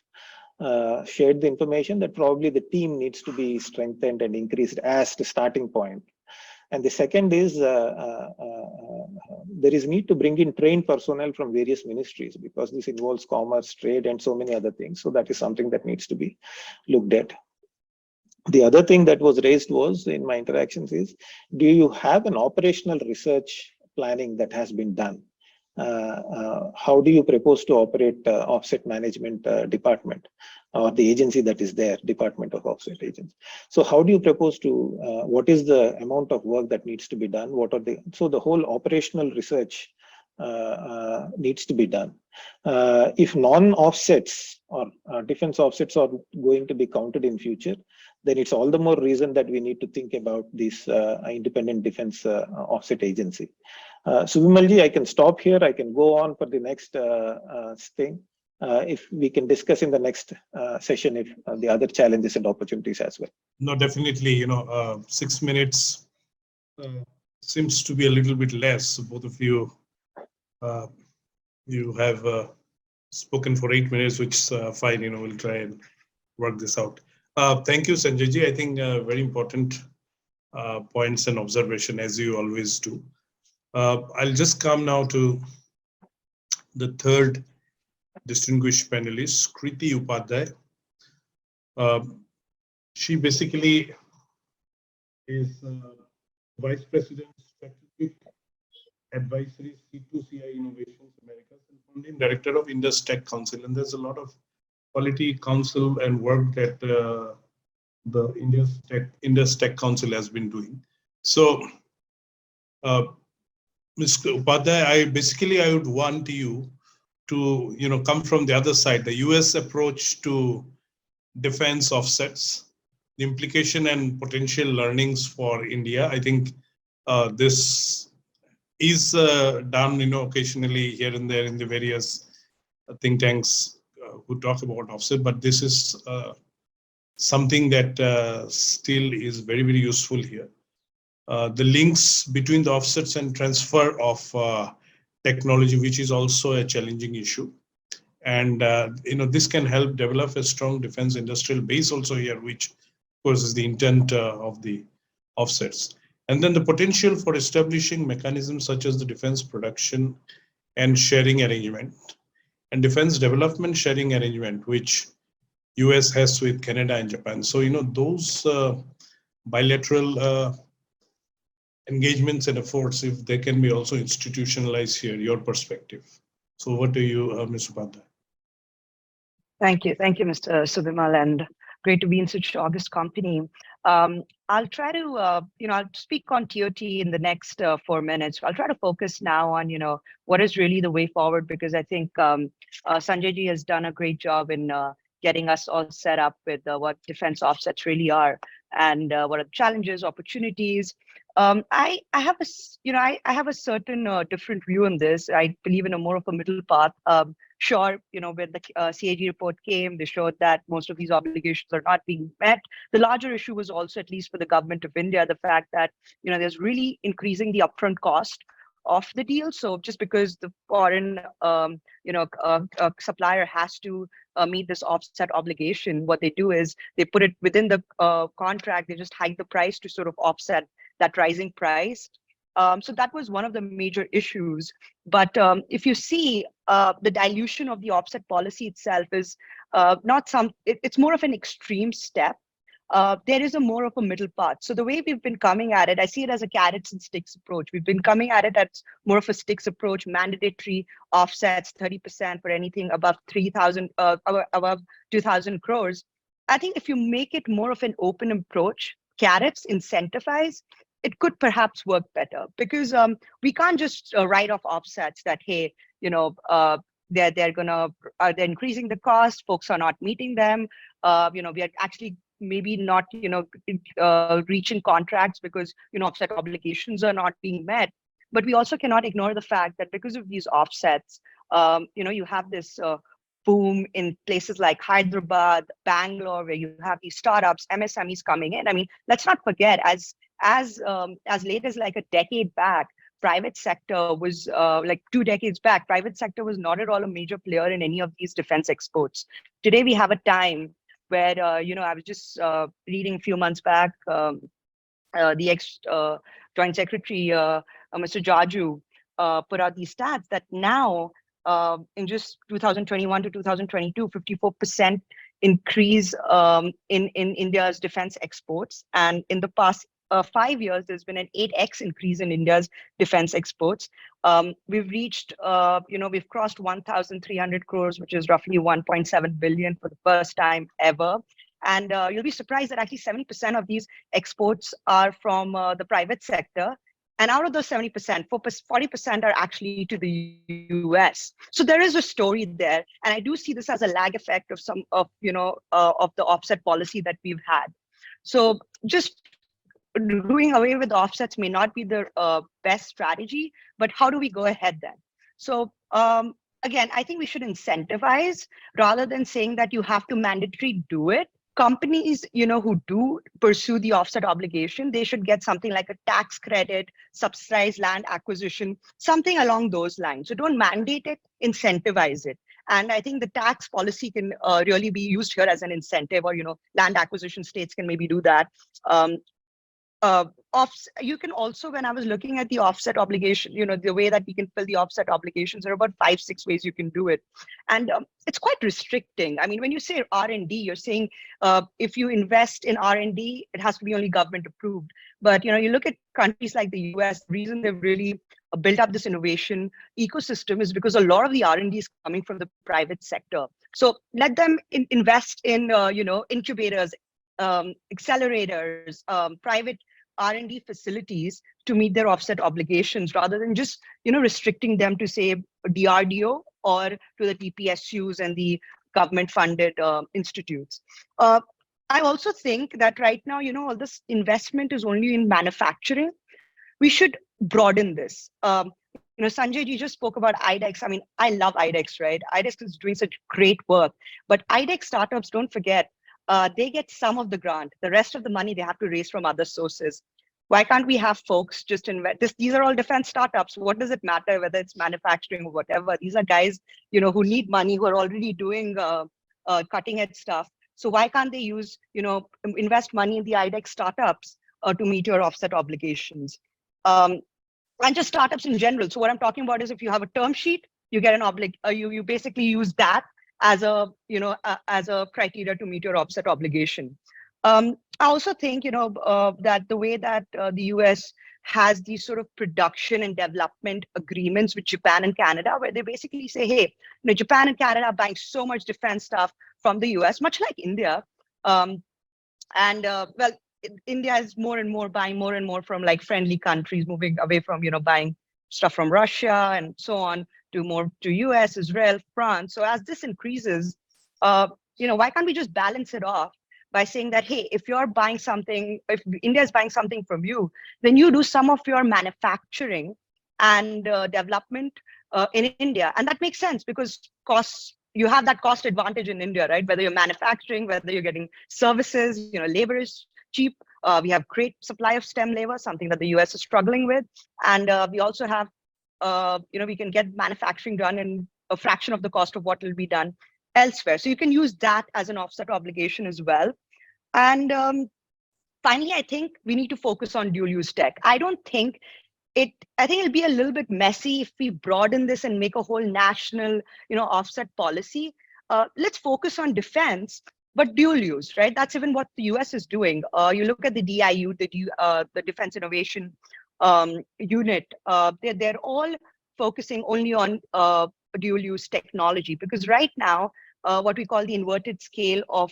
shared the information that probably the team needs to be strengthened and increased as the starting point. And the second is there is need to bring in trained personnel from various ministries, because this involves commerce, trade, and so many other things. So that is something that needs to be looked at. The other thing that was raised was in my interactions is, do you have an operational research planning that has been done? How do you propose to operate offset management department, or the agency that is there, Department of Offset Agents? So how do you propose to, what is the amount of work that needs to be done? What are so the whole operational research needs to be done. If non-offsets or defense offsets are going to be counted in future, then it's all the more reason that we need to think about this independent defense offset agency. Subimal, I can stop here. I can go on for the next thing. If we can discuss in the next session, if the other challenges and opportunities as well. No, definitely, 6 minutes seems to be a little bit less. So both of you, you have spoken for 8 minutes, which is fine. We'll try and work this out. Thank you, Sanjay. I think very important points and observation, as you always do. I'll just come now to the third distinguished panelist, Kriti Upadhyaya. She basically is Vice President, Strategic Advisory, C2CI Innovations Americas, and Founding Director of Indus Tech Council. And there's a lot of Quality Council and work that the Indus Tech Council has been doing. So, Mr. Upadhyaya, I would want you to come from the other side, the US approach to defense offsets, the implication and potential learnings for India. I think this is done occasionally here and there in the various think tanks who talk about offset, but this is something that still is very, very useful here. The links between the offsets and transfer of technology, which is also a challenging issue. And this can help develop a strong defense industrial base also here, which of course is the intent of the offsets. And then the potential for establishing mechanisms such as the defense production and sharing arrangement and defense development sharing arrangement, which US has with Canada and Japan. So, those bilateral engagements and efforts, if they can be also institutionalized here, your perspective. So over to you, Mr. Partha. Thank you, Mr. Subimal, and great to be in such august company. I'll try to, I'll speak on TOT in the next 4 minutes. I'll try to focus now on, what is really the way forward, because I think Sanjay ji has done a great job in getting us all set up with what defense offsets really are and what are the challenges, opportunities. I have a certain different view on this. I believe in a more of a middle path. Sure, when the CAG report came, they showed that most of these obligations are not being met. The larger issue was also, at least for the government of India, the fact that there's really increasing the upfront cost of the deal. So just because the foreign supplier has to meet this offset obligation, what they do is they put it within the contract. They just hike the price to sort of offset that rising price. So that was one of the major issues. But if you see, the dilution of the offset policy itself is it's more of an extreme step. There is a more of a middle path. So the way we've been coming at it, I see it as a carrots and sticks approach. We've been coming at it as more of a sticks approach, mandatory offsets, 30% for anything above 3,000, above 2,000 crores. I think if you make it more of an open approach, carrots, incentivize, it could perhaps work better, because we can't just write off offsets that, hey, they're increasing the cost, folks are not meeting them. We are actually maybe not reaching contracts because offset obligations are not being met. But we also cannot ignore the fact that because of these offsets, you have this boom in places like Hyderabad, Bangalore, where you have these startups, MSMEs coming in. I mean, let's not forget, as late as like a decade back, private sector was like 2 decades back, private sector was not at all a major player in any of these defense exports. Today, we have a time where, I was just reading a few months back, the ex-Joint Secretary, Mr. Jaju, put out these stats that now, in just 2021 to 2022, 54% increase in India's defense exports. And in the past 5 years, there's been an 8x increase in India's defense exports. We've reached, we've crossed 1,300 crores, which is roughly 1.7 billion for the first time ever. And you'll be surprised that actually 70% of these exports are from the private sector. And out of those 70%, 40% are actually to the US. So there is a story there. And I do see this as a lag effect of some of the offset policy that we've had. So just doing away with offsets may not be the best strategy, but how do we go ahead then? So again, I think we should incentivize rather than saying that you have to mandatorily do it. Companies, who do pursue the offset obligation, they should get something like a tax credit, subsidized land acquisition, something along those lines. So don't mandate it, incentivize it. And I think the tax policy can really be used here as an incentive, or, land acquisition states can maybe do that. You can also, when I was looking at the offset obligation, the way that we can fill the offset obligations, there are about 5-6 ways you can do it. And it's quite restricting. I mean, when you say R&D, you're saying if you invest in R&D, it has to be only government approved. But, you look at countries like the US, the reason they've really built up this innovation ecosystem is because a lot of the R&D is coming from the private sector. So let them invest in, incubators, accelerators, private R&D facilities to meet their offset obligations, rather than just, restricting them to, say, DRDO or to the TPSUs and the government-funded institutes. I also think that right now, all this investment is only in manufacturing. We should broaden this. Sanjay, you just spoke about IDEX. I mean, I love IDEX, right? IDEX is doing such great work, but IDEX startups, don't forget, they get some of the grant. The rest of the money they have to raise from other sources. Why can't we have folks just invest? These are all defense startups. What does it matter whether it's manufacturing or whatever? These are guys, who need money, who are already doing cutting edge stuff. So why can't they invest money in the IDEX startups to meet your offset obligations? And just startups in general. So what I'm talking about is, if you have a term sheet, you get an you basically use that as a as a criteria to meet your offset obligation. I also think that the way that the US has these sort of production and development agreements with Japan and Canada, where they basically say, hey, Japan and Canada are buying so much defense stuff from the US, much like India. India is more and more buying more and more from like friendly countries, moving away from, buying stuff from Russia and so on to more to US, Israel, France. So as this increases, why can't we just balance it off by saying that, hey, if you're buying something, if India is buying something from you, then you do some of your manufacturing and development in India. And that makes sense because you have that cost advantage in India, right? Whether you're manufacturing, whether you're getting services, labor is cheap. We have great supply of STEM labor, something that the US is struggling with. And we also have, we can get manufacturing done in a fraction of the cost of what will be done elsewhere. So you can use that as an offset obligation as well. And finally, I think we need to focus on dual use tech. I think it'll be a little bit messy if we broaden this and make a whole national, offset policy. Let's focus on defense, but dual use, right? That's even what the US is doing. You look at the DIU, the Defense Innovation Unit, they're all focusing only on dual use technology, because right now, what we call the inverted scale of,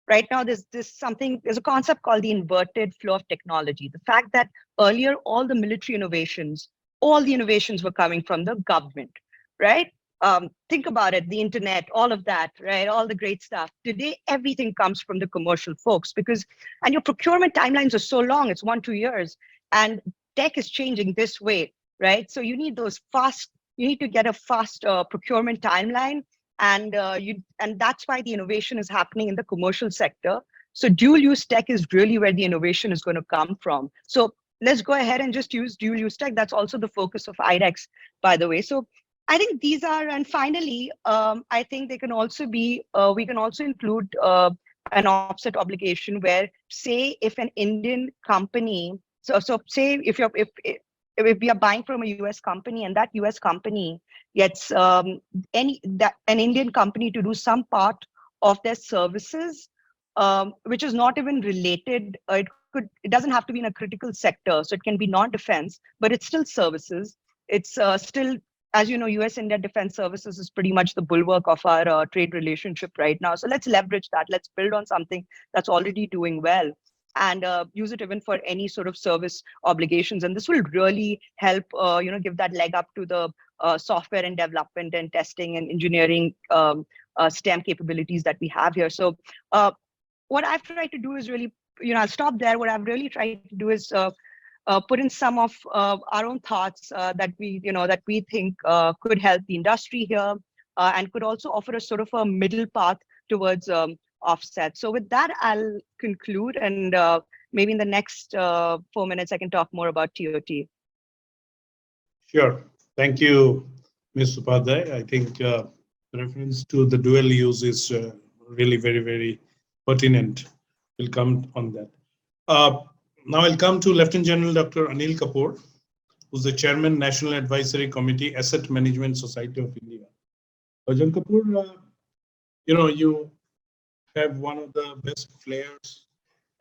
right now there's a concept called the inverted flow of technology. The fact that earlier, all the military innovations, all the innovations were coming from the government, right? Think about it, the internet, all of that, right? All the great stuff. Today, everything comes from the commercial folks and your procurement timelines are so long, it's 1-2 years, and tech is changing this way, right? So you need you need to get a fast procurement timeline, and that's why the innovation is happening in the commercial sector. So dual use tech is really where the innovation is going to come from. So let's go ahead and just use dual use tech. That's also the focus of IDEX, by the way. So I think these are, and finally, I think they can also be, we can also include an offset obligation where, say, if an Indian company, so say if we are buying from a US company and that US company gets an Indian company to do some part of their services, which is not even related, it doesn't have to be in a critical sector, so it can be non-defense, but it's still services. It's still, as you know, US-India defense services is pretty much the bulwark of our trade relationship right now. So let's leverage that. Let's build on something that's already doing well and use it even for any sort of service obligations. And this will really help, give that leg up to the software and development and testing and engineering STEM capabilities that we have here. So what I've tried to do is really, I'll stop there. What I've really tried to do is put in some of our own thoughts that we think could help the industry here and could also offer a sort of a middle path towards offset. So with that, I'll conclude, and maybe in the next 4 minutes, I can talk more about TOT. Sure. Thank you, Ms. Upadhyaya. I think the reference to the dual use is really very, very pertinent. We'll come on that. Now I'll come to Lieutenant General Dr. Anil Kapoor, who's the Chairman, National Advisory Committee, Asset Management Society of India. Ajahn Kapoor, you have one of the best flares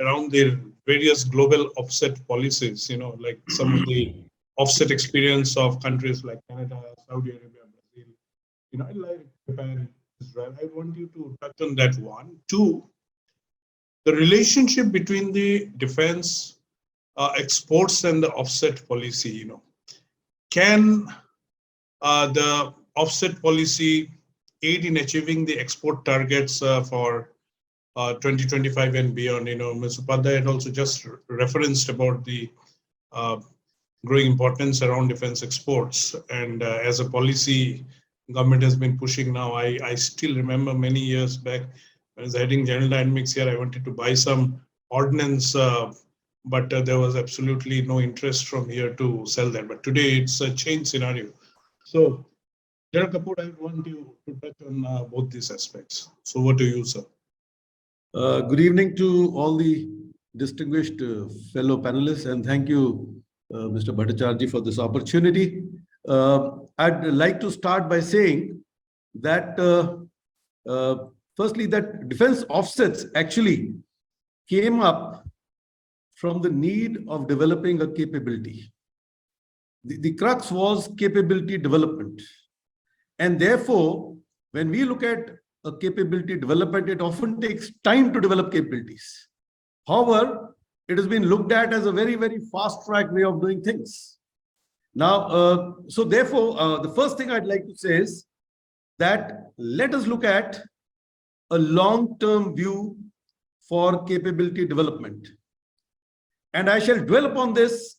around the various global offset policies, like some of the offset experience of countries like Canada, Saudi Arabia, Brazil, like Japan, Israel. I want you to touch on that one. Two, the relationship between the defense exports and the offset policy. Can the offset policy aid in achieving the export targets for 2025 and beyond? Ms. Upadhyaya had also just referenced about the growing importance around defense exports. And as a policy, government has been pushing now. I still remember many years back, when I was heading General Dynamics here, I wanted to buy some ordnance, but there was absolutely no interest from here to sell that. But today it's a change scenario. So, General Kapoor, I want you to touch on both these aspects. So over to you, sir. Good evening to all the distinguished fellow panelists, and thank you, Mr. Bhattacharjee, for this opportunity. I'd like to start by saying that, firstly, that defense offsets actually came up from the need of developing a capability. The crux was capability development. And therefore, when we look at a capability development, it often takes time to develop capabilities. However, it has been looked at as a very, very fast-track way of doing things. Now, so therefore, the first thing I'd like to say is that let us look at a long-term view for capability development. And I shall dwell upon this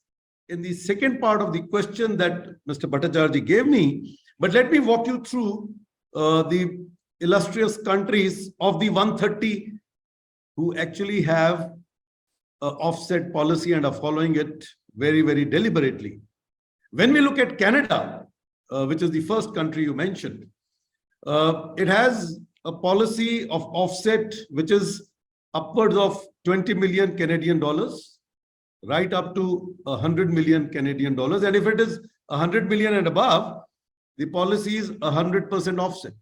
in the second part of the question that Mr. Bhattacharjee gave me. But let me walk you through the illustrious countries of the 130 who actually have an offset policy and are following it very, very deliberately. When we look at Canada, which is the first country you mentioned, it has a policy of offset which is upwards of 20 million Canadian dollars, right up to 100 million Canadian dollars. And if it is 100 million and above, the policy is 100% offset.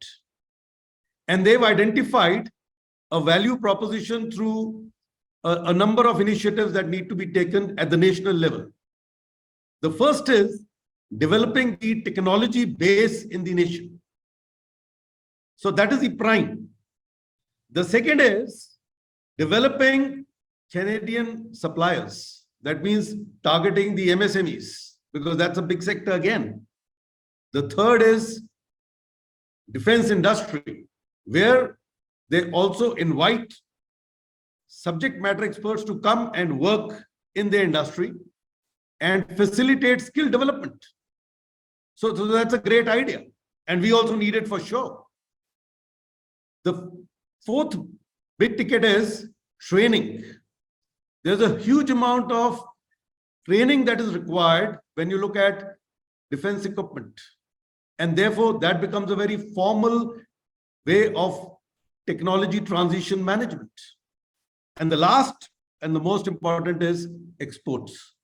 And they've identified a value proposition through a number of initiatives that need to be taken at the national level. The first is developing the technology base in the nation. So that is the prime. The second is developing Canadian suppliers. That means targeting the MSMEs, because that's a big sector again. The third is defense industry, where they also invite subject matter experts to come and work in the industry and facilitate skill development. So that's a great idea. And we also need it for sure. The fourth big ticket is training. There's a huge amount of training that is required when you look at defense equipment. And therefore, that becomes a very formal way of technology transition management. And the last and the most important is exports.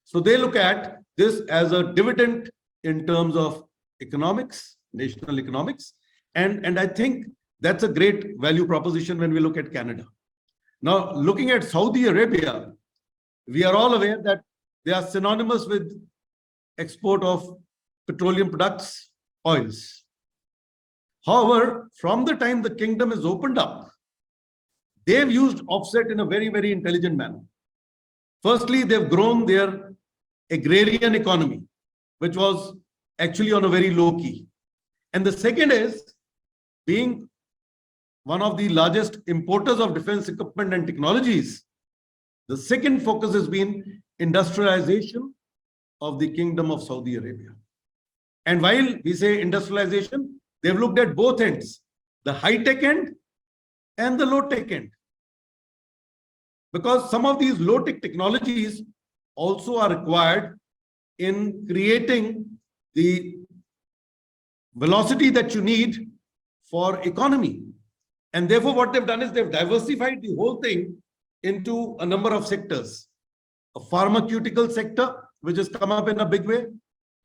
So they look at this as a dividend in terms of economics, national economics. And I think that's a great value proposition when we look at Canada. Now, looking at Saudi Arabia, we are all aware that they are synonymous with export of petroleum products, oils. However, from the time the kingdom is opened up, they've used offset in a very, very intelligent manner. Firstly, they've grown their agrarian economy, which was actually on a very low key. And the second is, being one of the largest importers of defense equipment and technologies, the second focus has been industrialization of the Kingdom of Saudi Arabia. And while we say industrialization, they've looked at both ends, the high-tech end and the low-tech end. Because some of these low-tech technologies also are required in creating the velocity that you need for economy. And therefore, what they've done is they've diversified the whole thing into a number of sectors. A pharmaceutical sector, which has come up in a big way.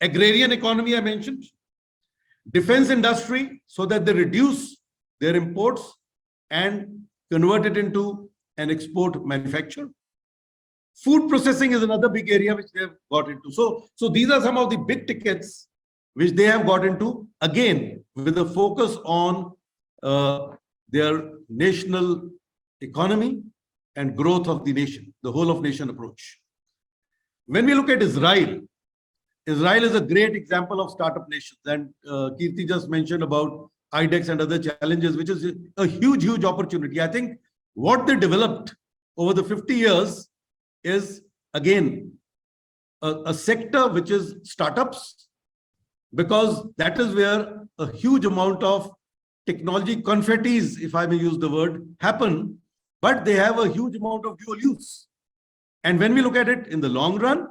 Agrarian economy, I mentioned. Defense industry, so that they reduce their imports and convert it into an export manufacture. Food processing is another big area which they have got into. So these are some of the big tickets which they have got into, again, with a focus on their national economy and growth of the nation, the whole of nation approach. When we look at Israel, Israel is a great example of startup nations. And Kriti just mentioned about IDEX and other challenges, which is a huge, huge opportunity. I think what they developed over the 50 years is, again, a sector which is startups, because that is where a huge amount of technology confettis, if I may use the word, happen, but they have a huge amount of dual use. And when we look at it in the long run,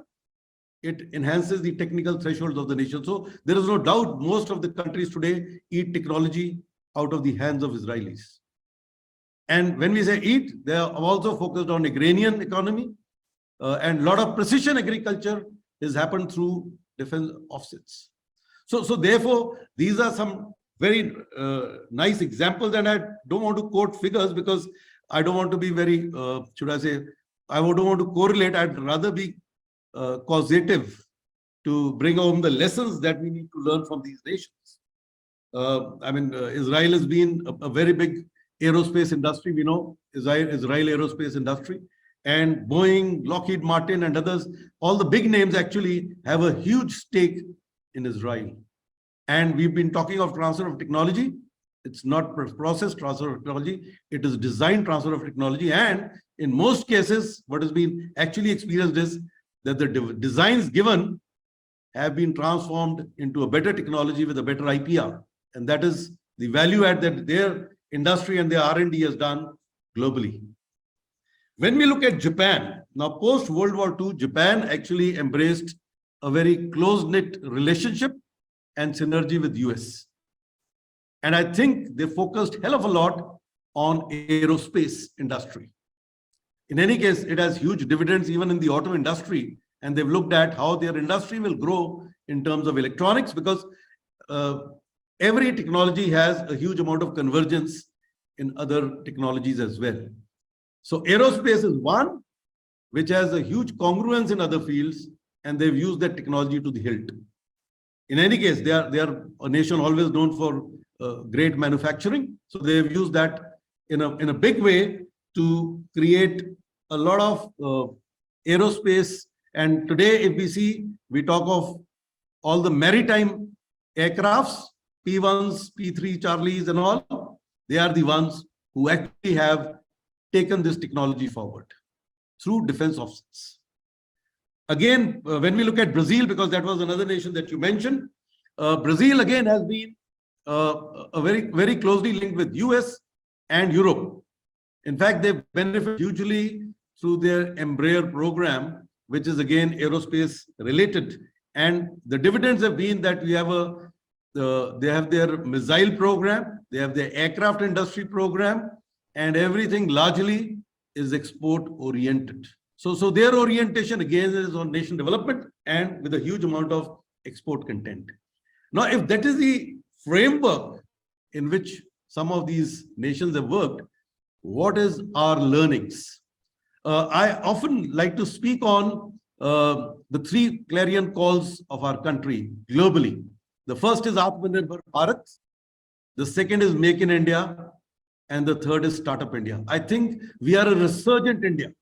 it enhances the technical thresholds of the nation. So there is no doubt most of the countries today eat technology out of the hands of Israelis. And when we say eat, they are also focused on agrarian economy, and a lot of precision agriculture has happened through defense offsets. So therefore, these are some very nice examples, and I don't want to quote figures because I don't want to be very, should I say, I don't want to correlate. I'd rather be causative to bring home the lessons that we need to learn from these nations. I mean, Israel has been a very big aerospace industry. We know Israel aerospace industry, and Boeing, Lockheed Martin, and others, all the big names actually have a huge stake in Israel. And we've been talking of transfer of technology. It's not process transfer of technology. It is design transfer of technology. And in most cases, what has been actually experienced is that the designs given have been transformed into a better technology with a better IPR. And that is the value add that their industry and their R&D has done globally. When we look at Japan, now post-World War II, Japan actually embraced a very close-knit relationship and synergy with US. And I think they focused hell of a lot on aerospace industry. In any case, it has huge dividends even in the auto industry. And they've looked at how their industry will grow in terms of electronics, because every technology has a huge amount of convergence in other technologies as well. So aerospace is one which has a huge congruence in other fields, and they've used that technology to the hilt. In any case, they are a nation always known for great manufacturing. So they've used that in a big way to create a lot of aerospace. And today, if we see, we talk of all the maritime aircrafts, P1s, P3 Charlies and all, they are the ones who actually have taken this technology forward through defense offsets. Again, when we look at Brazil, because that was another nation that you mentioned, Brazil again has been a very closely linked with US and Europe. In fact, they benefit hugely through their Embraer program, which is again aerospace related. And the dividends have been that we have they have their missile program, they have their aircraft industry program, and everything largely is export oriented. So their orientation again is on nation development and with a huge amount of export content. Now, if that is the framework in which some of these nations have worked, what is our learnings? I often like to speak on the three clarion calls of our country globally. The first is Atmanirbhar Bharat, the second is Make in India, and the third is Startup India. I think we are a resurgent India.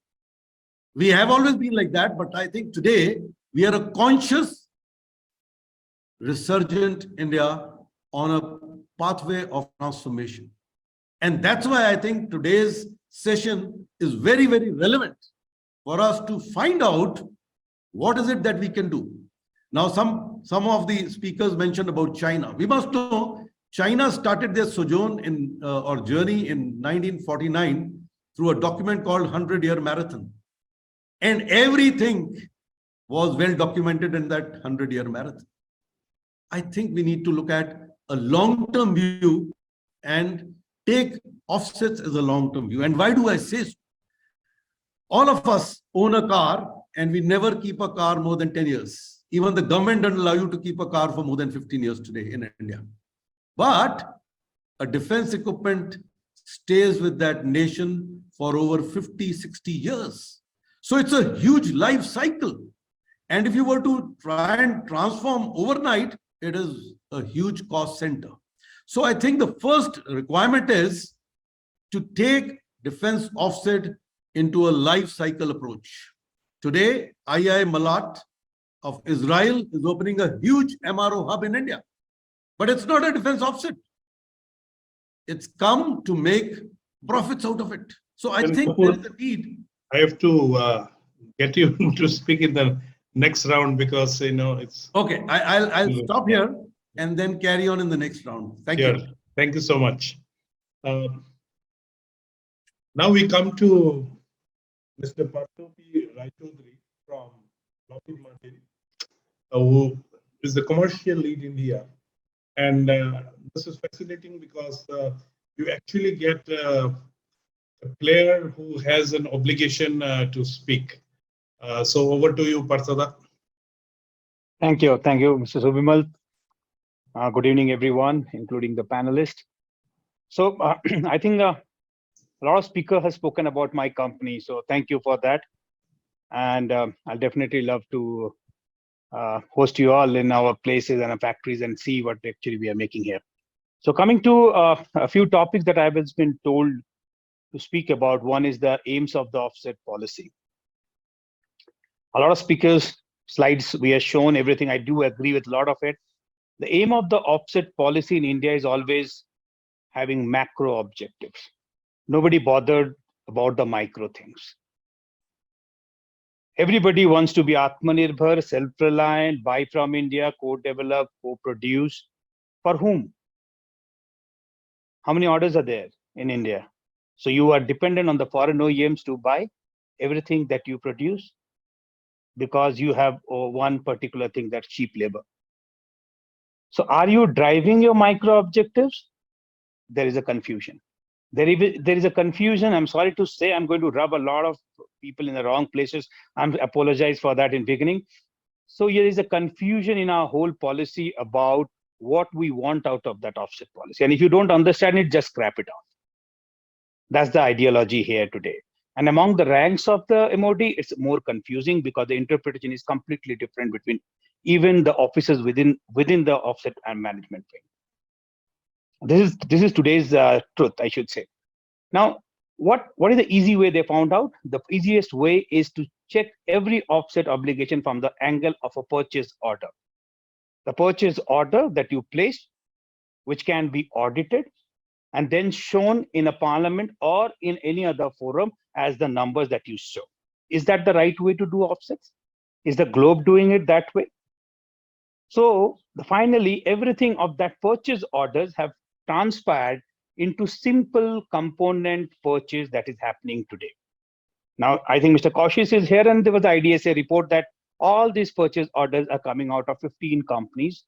We have always been like that, but I think today we are a conscious, resurgent India on a pathway of transformation. And that's why I think today's session is very, very relevant for us to find out what is it that we can do. Now, some of the speakers mentioned about China. We must know China started their sojourn in or journey in 1949 through a document called 100-Year Marathon. And everything was well documented in that 100-year marathon. I think we need to look at a long-term view and take offsets as a long-term view. And why do I say so? All of us own a car and we never keep a car more than 10 years. Even the government doesn't allow you to keep a car for more than 15 years today in India. But a defense equipment stays with that nation for over 50, 60 years. So it's a huge life cycle. And if you were to try and transform overnight, it is a huge cost center. So I think the first requirement is to take defense offset into a life cycle approach. Today, II Malat of Israel is opening a huge MRO hub in India, but it's not a defense offset. It's come to make profits out of it. So I think there is a need. I have to get you to speak in the next round because it's okay. I'll stop here and then carry on in the next round. Thank you. Thank you so much. Now we come to Mr. Partha Chowdhury from Lockheed Martin, who is the commercial lead in India. And this is fascinating because you actually get a player who has an obligation to speak. So over to you, Partha. Thank you, Mr. Subimal. Good evening, everyone, including the panelists. So I think a lot of speakers have spoken about my company, so thank you for that. And I'll definitely love to host you all in our places and our factories and see what actually we are making here. So coming to a few topics that I've been told to speak about. One is the aims of the offset policy. A lot of speakers slides we have shown everything. I do agree with a lot of it. The aim of the offset policy in India is always having macro objectives. Nobody bothered about the micro things. Everybody wants to be Atmanirbhar, self-reliant, buy from India, co-develop, co-produce. For whom? How many orders are there in India? So you are dependent on the foreign OEMs to buy everything that you produce because you have one particular thing, that's cheap labor. So are you driving your micro objectives? There is a confusion. There is a confusion. I'm sorry to say, I'm going to rub a lot of people in the wrong places. I apologize for that in beginning. So there is a confusion in our whole policy about what we want out of that offset policy. And if you don't understand it, just scrap it off. That's the ideology here today. And among the ranks of the MOD, it's more confusing because the interpretation is completely different between even the officers within the offset and management wing. This is today's truth, I should say. Now, what is the easy way they found out? The easiest way is to check every offset obligation from the angle of a purchase order. The purchase order that you place, which can be audited and then shown in a parliament or in any other forum as the numbers that you show. Is that the right way to do offsets? Is the globe doing it that way? So finally, everything of that purchase orders have transpired into simple component purchase that is happening today. Now, I think Mr. Cowshish is here, and there was the IDSA report that all these purchase orders are coming out of 15 companies,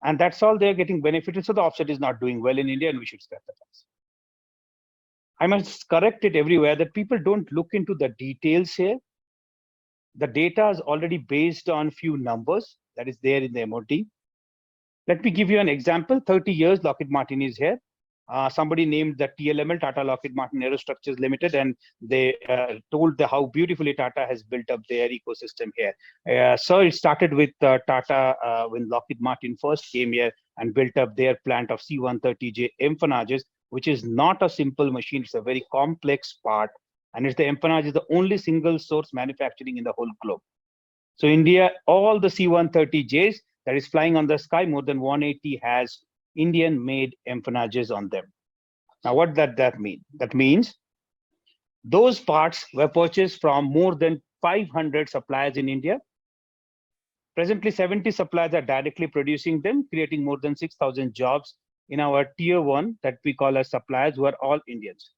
and that's all they're getting benefited. So the offset is not doing well in India, and we should scrap the price. I must correct it everywhere that people don't look into the details here. The data is already based on few numbers that is there in the MOD. Let me give you an example. 30 years, Lockheed Martin is here. Somebody named the TLML, Tata Lockheed Martin Aerostructures Limited, and they told how beautifully Tata has built up their ecosystem here. So it started with Tata when Lockheed Martin first came here and built up their plant of C-130J empennages, which is not a simple machine. It's a very complex part, and it's the empennage is the only single source manufacturing in the whole globe. So India, all the C-130Js that is flying on the sky, more than 180 has Indian-made empennages on them. Now, what does that mean? That means those parts were purchased from more than 500 suppliers in India. Presently, 70 suppliers are directly producing them, creating more than 6,000 jobs in our tier one that we call as suppliers, who are all Indians.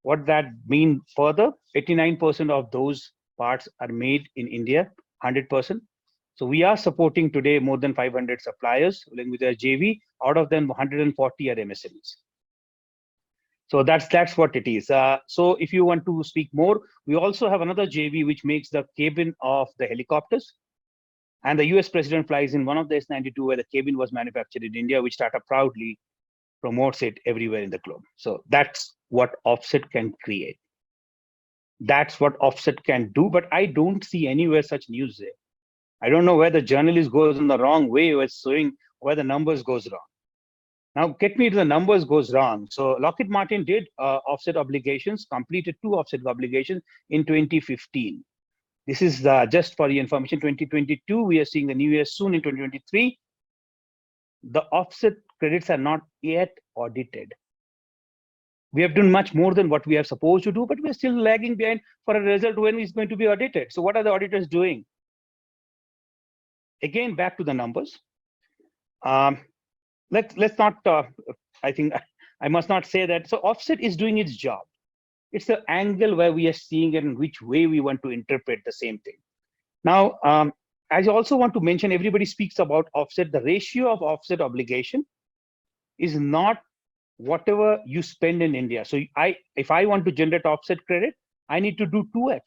What that mean further? 89% of those parts are made in India, 100%. So we are supporting today more than 500 suppliers with our JV. Out of them, 140 are MSMEs. So that's what it is. So if you want to speak more, we also have another JV which makes the cabin of the helicopters. And the US president flies in one of the S-92 where the cabin was manufactured in India, which Tata proudly promotes it everywhere in the globe. So that's what offset can create. That's what offset can do, but I don't see anywhere such news there. I don't know where the journalist goes in the wrong way or showing where the numbers goes wrong. Now, get me to the numbers goes wrong. So Lockheed Martin did offset obligations, completed 2 offset obligations in 2015. This is just for the information, 2022, we are seeing the new year soon in 2023. The offset credits are not yet audited. We have done much more than what we are supposed to do, but we're still lagging behind for a result when it's going to be audited. So what are the auditors doing? Again, back to the numbers. Let's not, I think I must not say that. So offset is doing its job. It's the angle where we are seeing it and which way we want to interpret the same thing. Now, I also want to mention, everybody speaks about offset. The ratio of offset obligation is not whatever you spend in India. So if I want to generate offset credit, I need to do 2x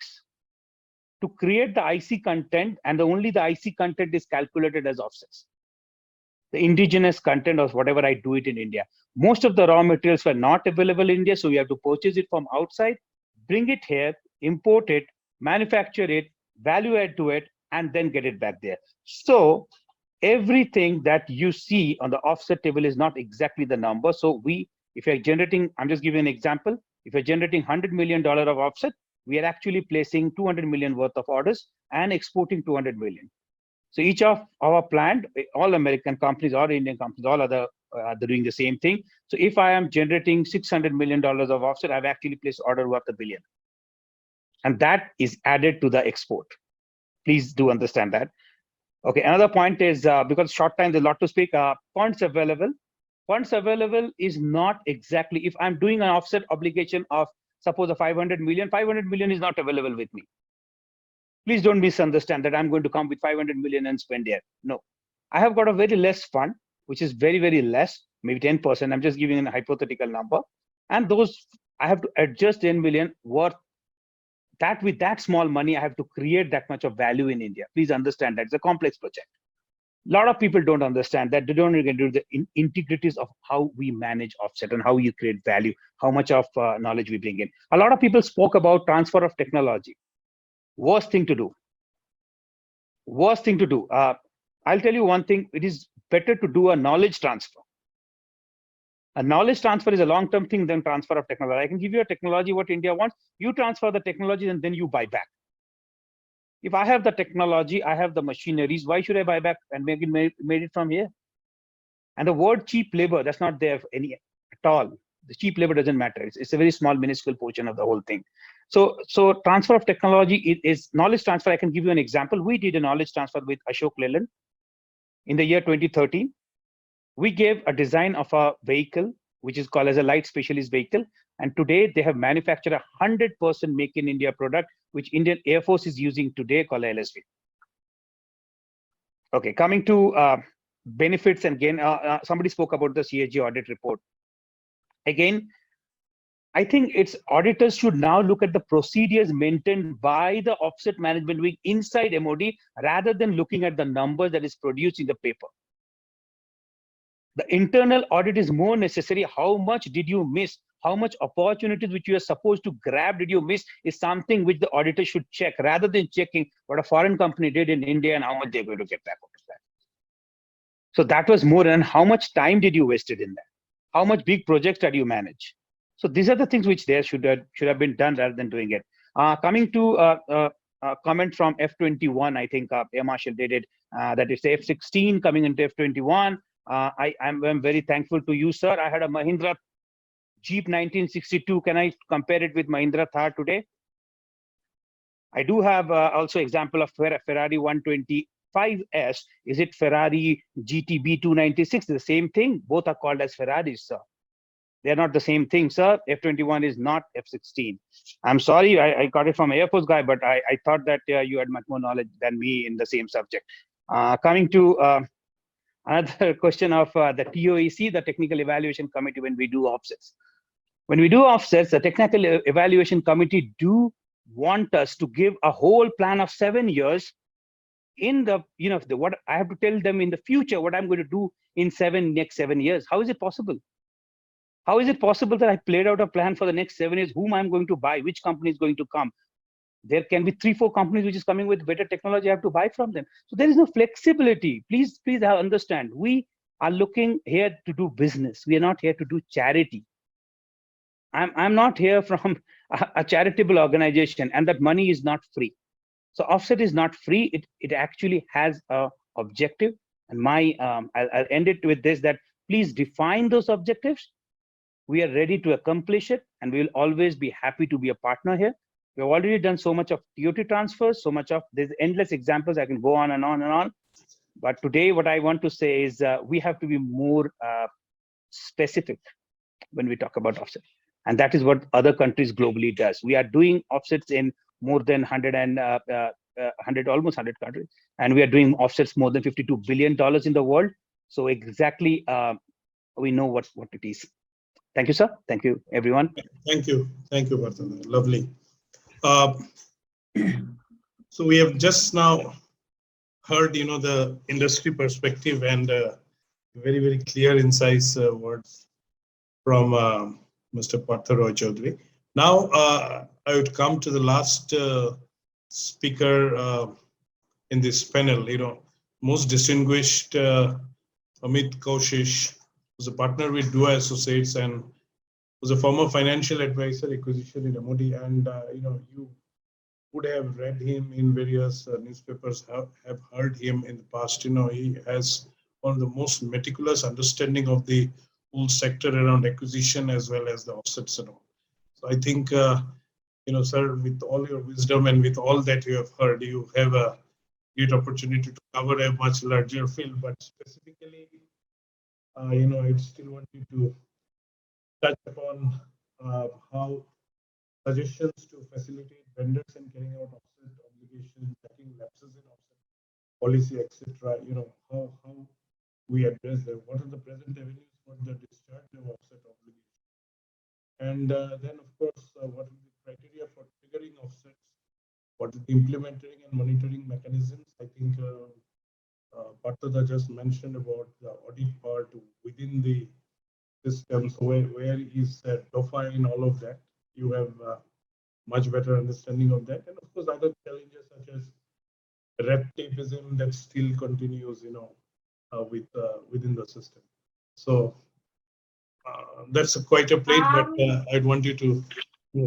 to create the IC content, and only the IC content is calculated as offsets. The indigenous content or whatever, I do it in India. Most of the raw materials were not available in India, so we have to purchase it from outside, bring it here, import it, manufacture it, value add to it, and then get it back there. So everything that you see on the offset table is not exactly the number. So if you're generating, I'm just giving an example, if you're generating $100 million of offset, we are actually placing 200 million worth of orders and exporting 200 million. So each of our plant, all American companies or Indian companies, all other are doing the same thing. So if I am generating $600 million of offset, I've actually placed order worth $1 billion. And that is added to the export. Please do understand that. Okay, another point is, because short time, there's a lot to speak, funds available. Funds available is not exactly, if I'm doing an offset obligation of, suppose a 500 million is not available with me. Please don't misunderstand that I'm going to come with 500 million and spend there. No, I have got a very less fund, which is very, very less, maybe 10%. I'm just giving a hypothetical number. And those, I have to adjust 10 million worth that. With that small money, I have to create that much of value in India. Please understand that it's a complex project. A lot of people don't understand that. They don't even do the integrities of how we manage offset and how you create value, how much of knowledge we bring in. A lot of people spoke about transfer of technology. Worst thing to do. Worst thing to do. I'll tell you one thing. It is better to do a knowledge transfer. A knowledge transfer is a long-term thing than transfer of technology. I can give you a technology what India wants. You transfer the technology and then you buy back. If I have the technology, I have the machineries, why should I buy back and make it made it from here? And the word cheap labor, that's not there any at all. The cheap labor doesn't matter. It's a very small, minuscule portion of the whole thing. So transfer of technology is knowledge transfer. I can give you an example. We did a knowledge transfer with Ashok Leyland in the year 2013. We gave a design of a vehicle, which is called as a light specialist vehicle. And today they have manufactured 100% make in India product, which Indian Air Force is using today, called LSV. Okay, coming to benefits, and again, somebody spoke about the CAG audit report. Again, I think its auditors should now look at the procedures maintained by the offset management wing inside MOD, rather than looking at the number that is produced in the paper. The internal audit is more necessary. How much did you miss? How much opportunities which you are supposed to grab did you miss is something which the auditor should check, rather than checking what a foreign company did in India and how much they're going to get back out of that. So that was more than how much time did you wasted in that? How much big projects did you manage? So these are the things which there should have been done rather than doing it. Coming to comment from F21, I think Air Marshal did it, that is F16 coming into F21. I'm very thankful to you, sir. I had a Mahindra Jeep 1962. Can I compare it with Mahindra Thar today? I do have also example of Ferrari 125S. Is it Ferrari GTB 296? The same thing. Both are called as Ferraris, sir. They're not the same thing, sir. F21 is not F16. I'm sorry, I got it from Air Force guy, but I thought that you had much more knowledge than me in the same subject. Coming to another question of the TOEC, the Technical Evaluation Committee, when we do offsets. When we do offsets, the Technical Evaluation Committee do want us to give a whole plan of 7 years in the, what I have to tell them in the future, what I'm going to do in next 7 years. How is it possible? How is it possible that I played out a plan for the next 7 years, whom I'm going to buy, which company is going to come? There can be 3-4 companies which is coming with better technology. I have to buy from them. So there is no flexibility. Please understand. We are looking here to do business. We are not here to do charity. I'm not here from a charitable organization, and that money is not free. So offset is not free. It actually has a objective. And I'll end it with this, that please define those objectives. We are ready to accomplish it, and we will always be happy to be a partner here. We've already done so much of TOT transfers, so much of, there's endless examples. I can go on and on and on. But today, what I want to say is we have to be more specific when we talk about offset. And that is what other countries globally does. We are doing offsets in more than 100, almost 100 countries. And we are doing offsets more than $52 billion in the world. So exactly, we know what it is. Thank you, sir. Thank you, everyone. Thank you. Thank you, Partha. Lovely. So we have just now heard, the industry perspective and very, very clear, concise words from Mr. Partha Chowdhury. Now, I would come to the last speaker in this panel, most distinguished Amit Cowshish, who's a partner with Dua Associates and was a former financial advisor acquisition in MOD. And, you would have read him in various newspapers, have heard him in the past. He has one of the most meticulous understanding of the whole sector around acquisition as well as the offsets and all. So I think, sir, with all your wisdom and with all that you have heard, you have a great opportunity to cover a much larger field. But specifically, I still want you to touch upon how suggestions to facilitate vendors in carrying out offset obligations, tracking lapses in offset policy, etc. How we address them. What are the present avenues for the discharge of offset obligations? And then, of course, what are the criteria for triggering offsets? What is the implementing and monitoring mechanisms? I think Partha just mentioned about the audit part within the system. So where is TOFA in all of that? You have much better understanding of that. And of course, other challenges such as red tapeism that still continues, within the system. So that's quite a plate, but I'd want you to,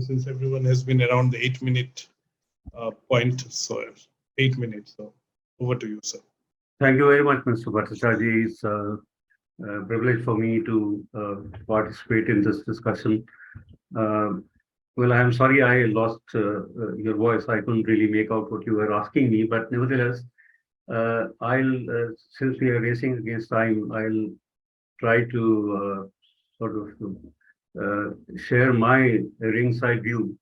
since everyone has been around the 8-minute point, so 8 minutes. So over to you, sir. Thank you very much, Mr. Bhattacharjee. It's a privilege for me to participate in this discussion. Well, I'm sorry I lost your voice. I couldn't really make out what you were asking me, but nevertheless, since we are racing against time, I'll try to share my ringside view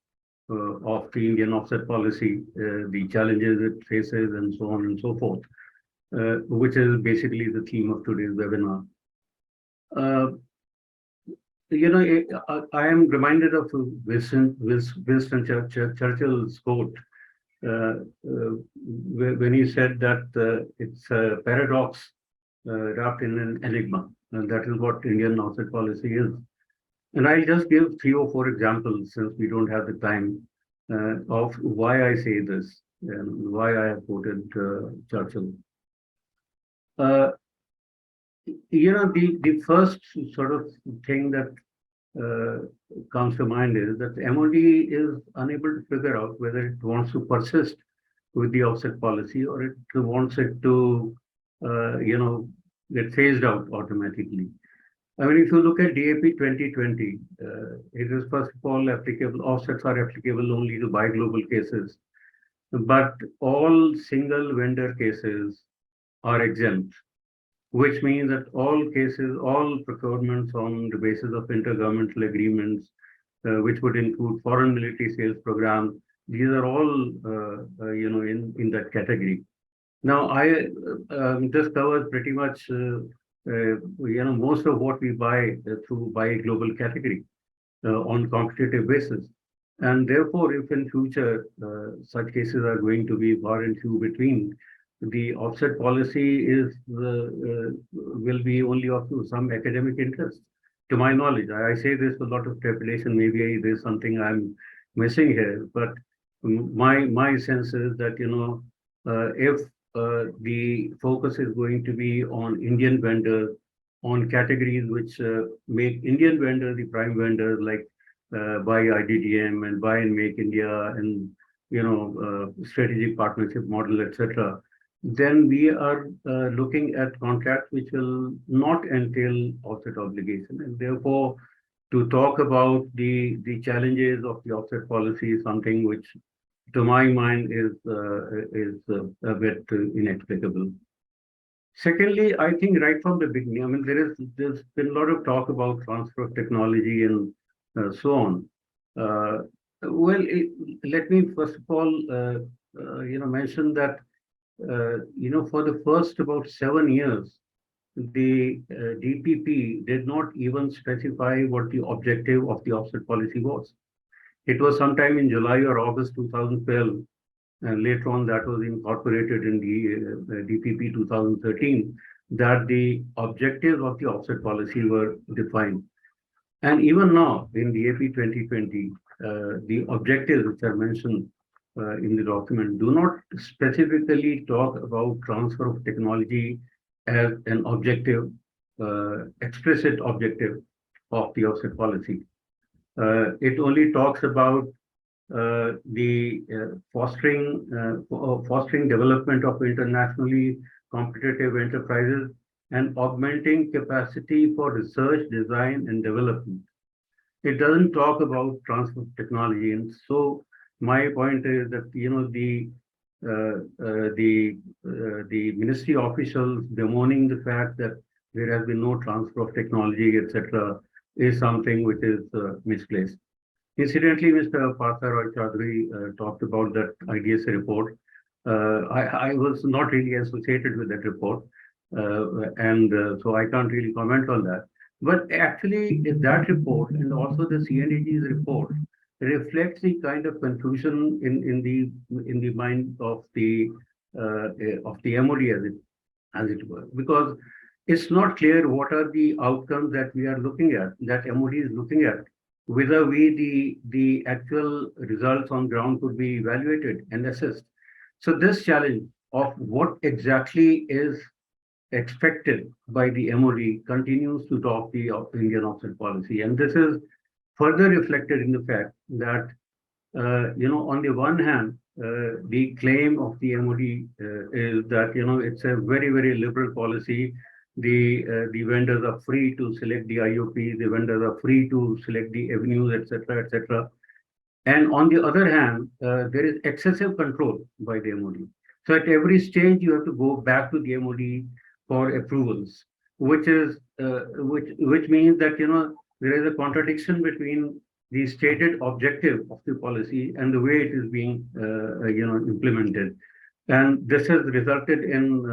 of the Indian offset policy, the challenges it faces, and so on and so forth, which is basically the theme of today's webinar. I am reminded of Winston Churchill's quote when he said that it's a paradox wrapped in an enigma, and that is what Indian offset policy is. And I'll just give 3 or 4 examples, since we don't have the time, of why I say this and why I have quoted Churchill. The first sort of thing that comes to mind is that the MOD is unable to figure out whether it wants to persist with the offset policy or it wants it to, get phased out automatically. I mean, if you look at DAP 2020, it is first of all applicable, offsets are applicable only to buy global cases, but all single vendor cases are exempt, which means that all cases, all procurements on the basis of intergovernmental agreements, which would include foreign military sales program, these are all, in that category. Now, this covers pretty much, most of what we buy through buy global category on competitive basis. And therefore, if in future such cases are going to be far and few between, the offset policy will be only of some academic interest. To my knowledge, I say this with a lot of trepidation. Maybe there's something I'm missing here, but my sense is that if the focus is going to be on Indian vendors on categories which make Indian vendors the prime vendors, like buy IDDM and buy and make India, and strategic partnership model, etc. Then we are looking at contracts which will not entail offset obligation, and therefore to talk about the challenges of the offset policy is something which, to my mind, is a bit inexplicable. Secondly, I think right from the beginning, I mean, there's been a lot of talk about transfer of technology and so on. Let me first of all, mention that for the first about 7 years, the DPP did not even specify what the objective of the offset policy was. It was sometime in July or August 2012, and later on that was incorporated in the DPP 2013, that the objectives of the offset policy were defined. And even now in the AP 2020, the objectives which are mentioned in the document do not specifically talk about transfer of technology as an objective, explicit objective of the offset policy. It only talks about the fostering development of internationally competitive enterprises and augmenting capacity for research, design, and development. It doesn't talk about transfer of technology, and so my point is that the ministry officials bemoaning the fact that there has been no transfer of technology, etc., is something which is misplaced. Incidentally, Mr. Partha Chowdhury talked about that IDSA report. I was not really associated with that report, and so I can't really comment on that. But actually, that report and also the CNAG's report reflects the kind of confusion in the mind of the MOD as it were, because it's not clear what are the outcomes that we are looking at, that MOD is looking at, whether the actual results on ground could be evaluated and assessed. So this challenge of what exactly is expected by the MOD continues to dwarf the Indian offset policy, and this is further reflected in the fact that on the one hand, the claim of the MOD is that it's a very, very liberal policy. The vendors are free to select the IOP, the vendors are free to select the avenues, etc., etc. And on the other hand, there is excessive control by the MOD. So at every stage, you have to go back to the MOD for approvals, which is which means that there is a contradiction between the stated objective of the policy and the way it is being implemented, and this has resulted in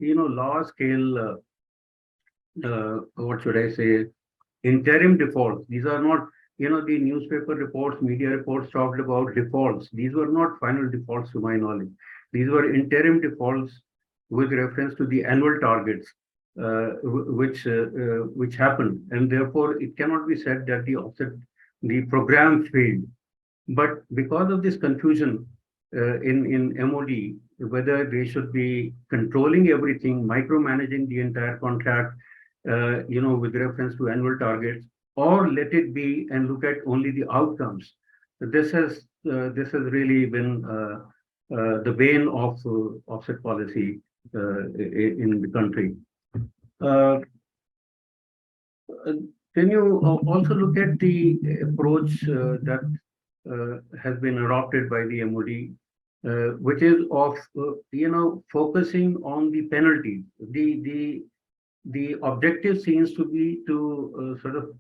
large scale what should I say, interim defaults. These are not, the newspaper reports, media reports talked about defaults. These were not final defaults to my knowledge. These were interim defaults with reference to the annual targets, which happened, and therefore it cannot be said that the program failed. But because of this confusion in MOD, whether they should be controlling everything, micromanaging the entire contract, with reference to annual targets, or let it be and look at only the outcomes. This has really been the bane of offset policy in the country. Can you also look at the approach that has been adopted by the MOD, which is of focusing on the penalties. The objective seems to be to sort of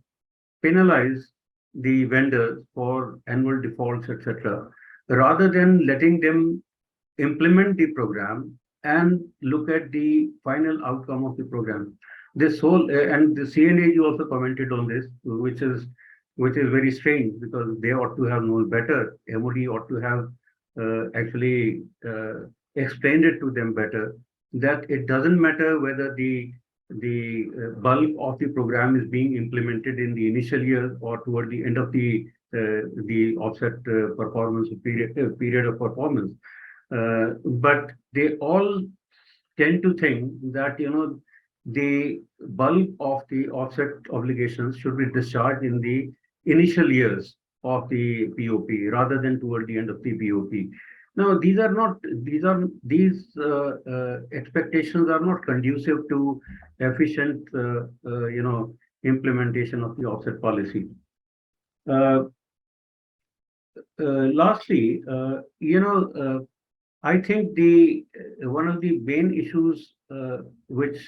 penalize the vendors for annual defaults, etc., rather than letting them implement the program and look at the final outcome of the program. This whole and the CNAG also commented on this, which is very strange, because they ought to have known better. MOD ought to have actually explained it to them better, that it doesn't matter whether the bulk of the program is being implemented in the initial year or toward the end of the offset performance period of performance, but they all tend to think that the bulk of the offset obligations should be discharged in the initial years of the POP rather than toward the end of the POP. Now, these expectations are not conducive to efficient, implementation of the offset policy. Lastly, I think one of the main issues which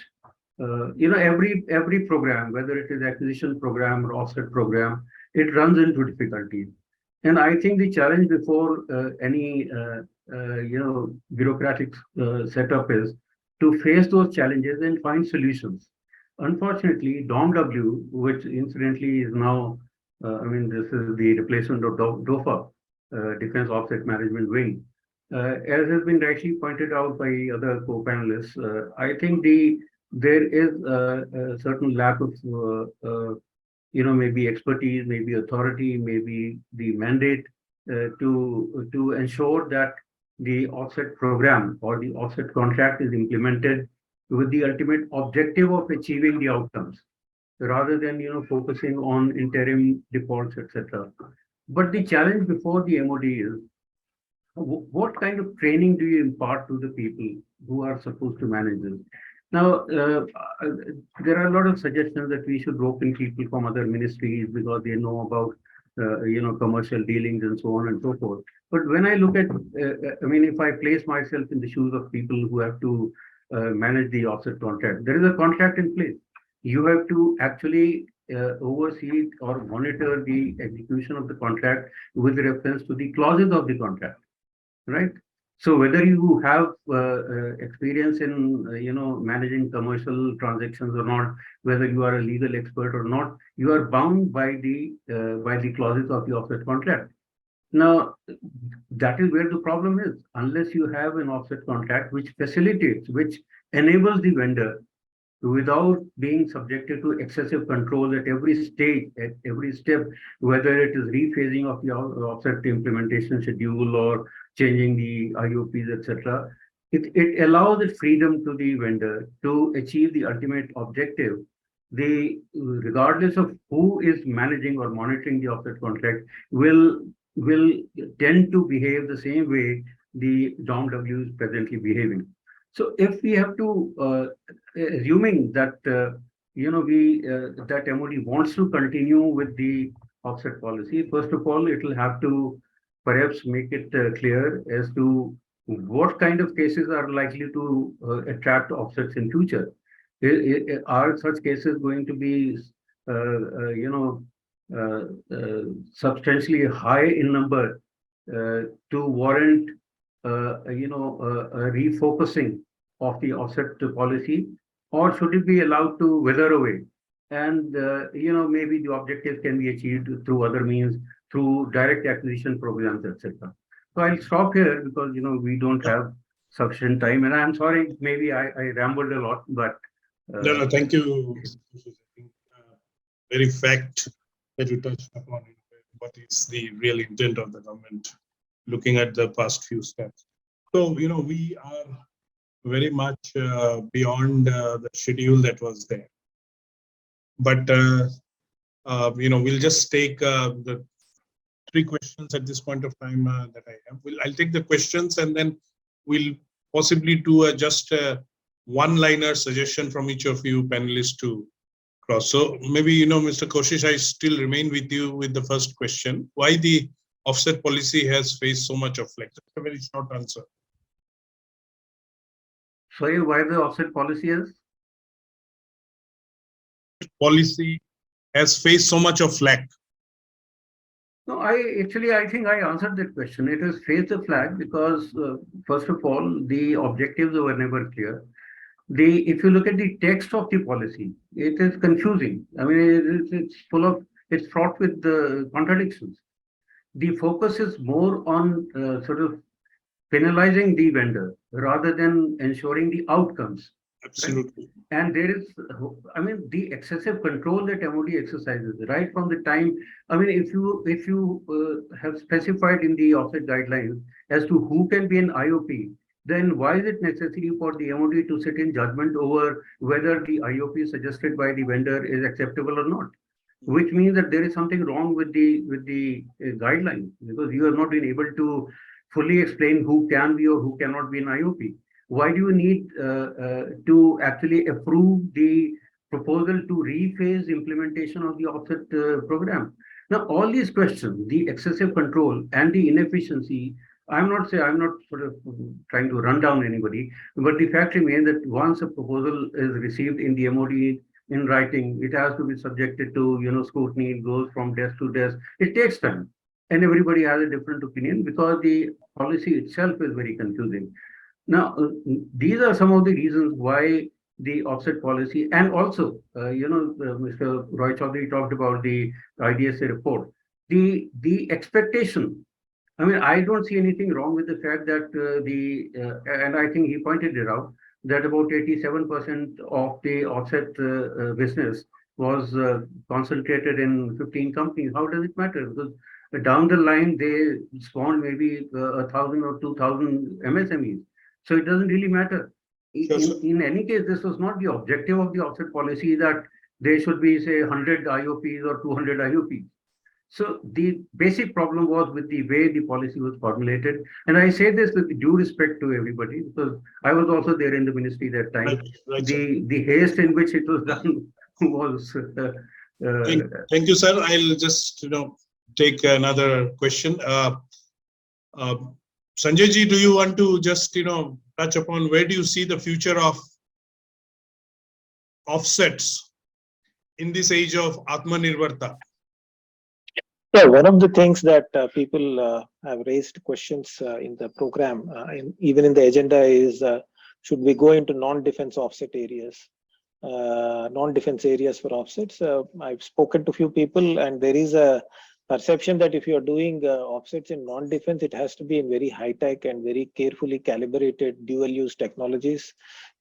every program, whether it is acquisition program or offset program, it runs into difficulties. And I think the challenge before any bureaucratic setup is to face those challenges and find solutions. Unfortunately, DOMW, which incidentally is now, this is the replacement of DOFA, Defense Offset Management Wing. As has been rightly pointed out by other co-panelists, I think there is a certain lack of maybe expertise, maybe authority, maybe the mandate to ensure that the offset program or the offset contract is implemented with the ultimate objective of achieving the outcomes, rather than focusing on interim defaults, etc. But the challenge before the MOD is, what kind of training do you impart to the people who are supposed to manage this? Now, there are a lot of suggestions that we should rope in people from other ministries because they know about, commercial dealings and so on and so forth. But when I look at, if I place myself in the shoes of people who have to manage the offset contract, there is a contract in place. You have to actually oversee or monitor the execution of the contract with reference to the clauses of the contract, right? So whether you have experience in managing commercial transactions or not, whether you are a legal expert or not, you are bound by the clauses of the offset contract. Now, that is where the problem is. Unless you have an offset contract which facilitates, which enables the vendor without being subjected to excessive control at every stage, at every step, whether it is rephasing of the offset implementation schedule or changing the IOPs, etc. It allows the freedom to the vendor to achieve the ultimate objective. Regardless of who is managing or monitoring the offset contract, will tend to behave the same way the DOMW is presently behaving. So if we have to, assuming that that MOD wants to continue with the offset policy, first of all, it will have to perhaps make it clear as to what kind of cases are likely to attract offsets in future. Are such cases going to be, substantially high in number to warrant, a refocusing of the offset policy, or should it be allowed to wither away? And maybe the objectives can be achieved through other means, through direct acquisition programs, etc. So I'll stop here because we don't have sufficient time, and I'm sorry, maybe I rambled a lot, but no, thank you. Very fact that you touched upon what is the real intent of the government, looking at the past few steps. So we are very much beyond the schedule that was there. But we'll just take the 3 questions at this point of time that I have. I'll take the questions and then we'll possibly do just a one-liner suggestion from each of you panelists to cross. So maybe, Mr. Cowshish, I still remain with you with the first question. Why the offset policy has faced so much of flex? That's a very short answer. Sorry, why the offset policy is? Policy has faced so much of flack. No, I think I answered that question. It has faced the flag because, first of all, the objectives were never clear. If you look at the text of the policy, it is confusing. I mean, it's fraught with contradictions. The focus is more on sort of penalizing the vendor rather than ensuring the outcomes. Absolutely. Right? And there is, the excessive control that MOD exercises right from the time. If you have specified in the offset guidelines as to who can be an IOP, then why is it necessary for the MOD to sit in judgment over whether the IOP suggested by the vendor is acceptable or not? Which means that there is something wrong with the guidelines, because you have not been able to fully explain who can be or who cannot be an IOP. Why do you need to actually approve the proposal to rephase implementation of the offset program? Now, all these questions, the excessive control and the inefficiency, I'm not sort of trying to run down anybody, but the fact remains that once a proposal is received in the MOD in writing, it has to be subjected to scrutiny. It goes from desk to desk. It takes time, and everybody has a different opinion because the policy itself is very confusing. Now, these are some of the reasons why the offset policy, and also, Mr. Roy Chowdhury talked about the IDSA report. The expectation. I mean, I don't see anything wrong with the fact that and I think he pointed it out, that about 87% of the offset business was concentrated in 15 companies. How does it matter? Because down the line, they spawned maybe 1,000 or 2,000 MSMEs. So it doesn't really matter. In any case, this was not the objective of the offset policy, that there should be, say, 100 IOPs or 200 IOPs. So the basic problem was with the way the policy was formulated. And I say this with due respect to everybody, because I was also there in the ministry that time. Right, the haste in which it was done was... Thank you, sir. I'll just take another question. Sanjay ji, do you want to just touch upon where do you see the future of offsets in this age of Atmanirbharta? Yeah, one of the things that people have raised questions in the program, even in the agenda, is should we go into non-defense offset areas, non-defense areas for offsets? I've spoken to a few people, and there is a perception that if you're doing offsets in non-defense, it has to be in very high-tech and very carefully calibrated dual-use technologies.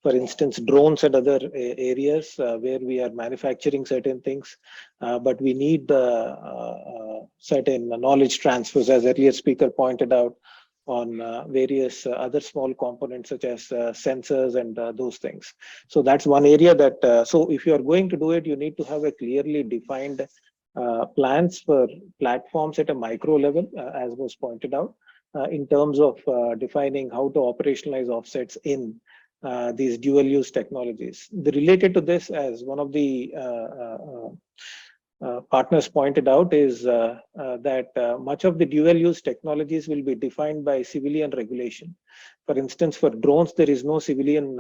For instance, drones and other areas where we are manufacturing certain things, but we need certain knowledge transfers, as earlier speaker pointed out, on various other small components such as sensors and those things. So that's one area that, so if you are going to do it, you need to have a clearly defined plans for platforms at a micro level, as was pointed out, in terms of defining how to operationalize offsets in these dual-use technologies. Related to this, as one of the partners pointed out, is that much of the dual-use technologies will be defined by civilian regulation. For instance, for drones, there is no civilian,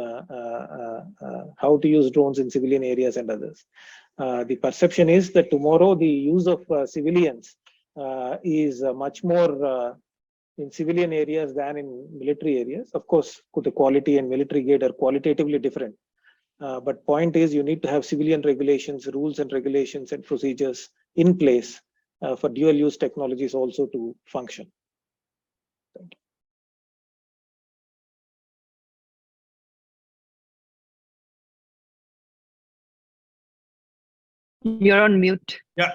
how to use drones in civilian areas and others. The perception is that tomorrow the use of civilians is much more in civilian areas than in military areas. Of course, the quality and military grade are qualitatively different. But point is, you need to have civilian regulations, rules and regulations and procedures in place for dual-use technologies also to function. Thank you. You're on mute. Yeah.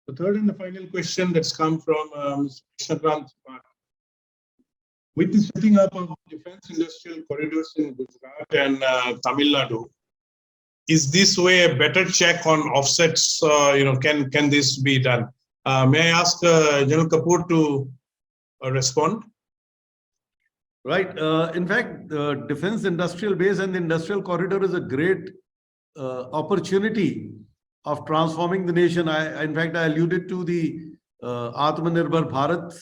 The third and the final question that's come from Mr. Krishnakant. With the setting up of defense industrial corridors in Gujarat and Tamil Nadu, is this way a better check on offsets? Can this be done? May I ask General Kapoor to respond? Right. In fact, the defense industrial base and the industrial corridor is a great opportunity of transforming the nation. In fact, I alluded to the Atmanirbhar Bharat,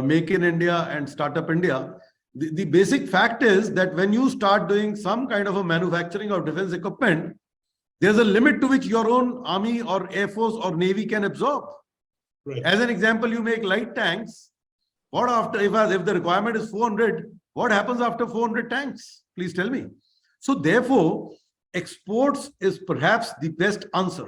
Make in India and Startup India. The basic fact is that when you start doing some kind of a manufacturing of defense equipment, there's a limit to which your own army or air force or navy can absorb. Right. As an example, you make light tanks. What after, if the requirement is 400, what happens after 400 tanks? Please tell me. So therefore, exports is perhaps the best answer.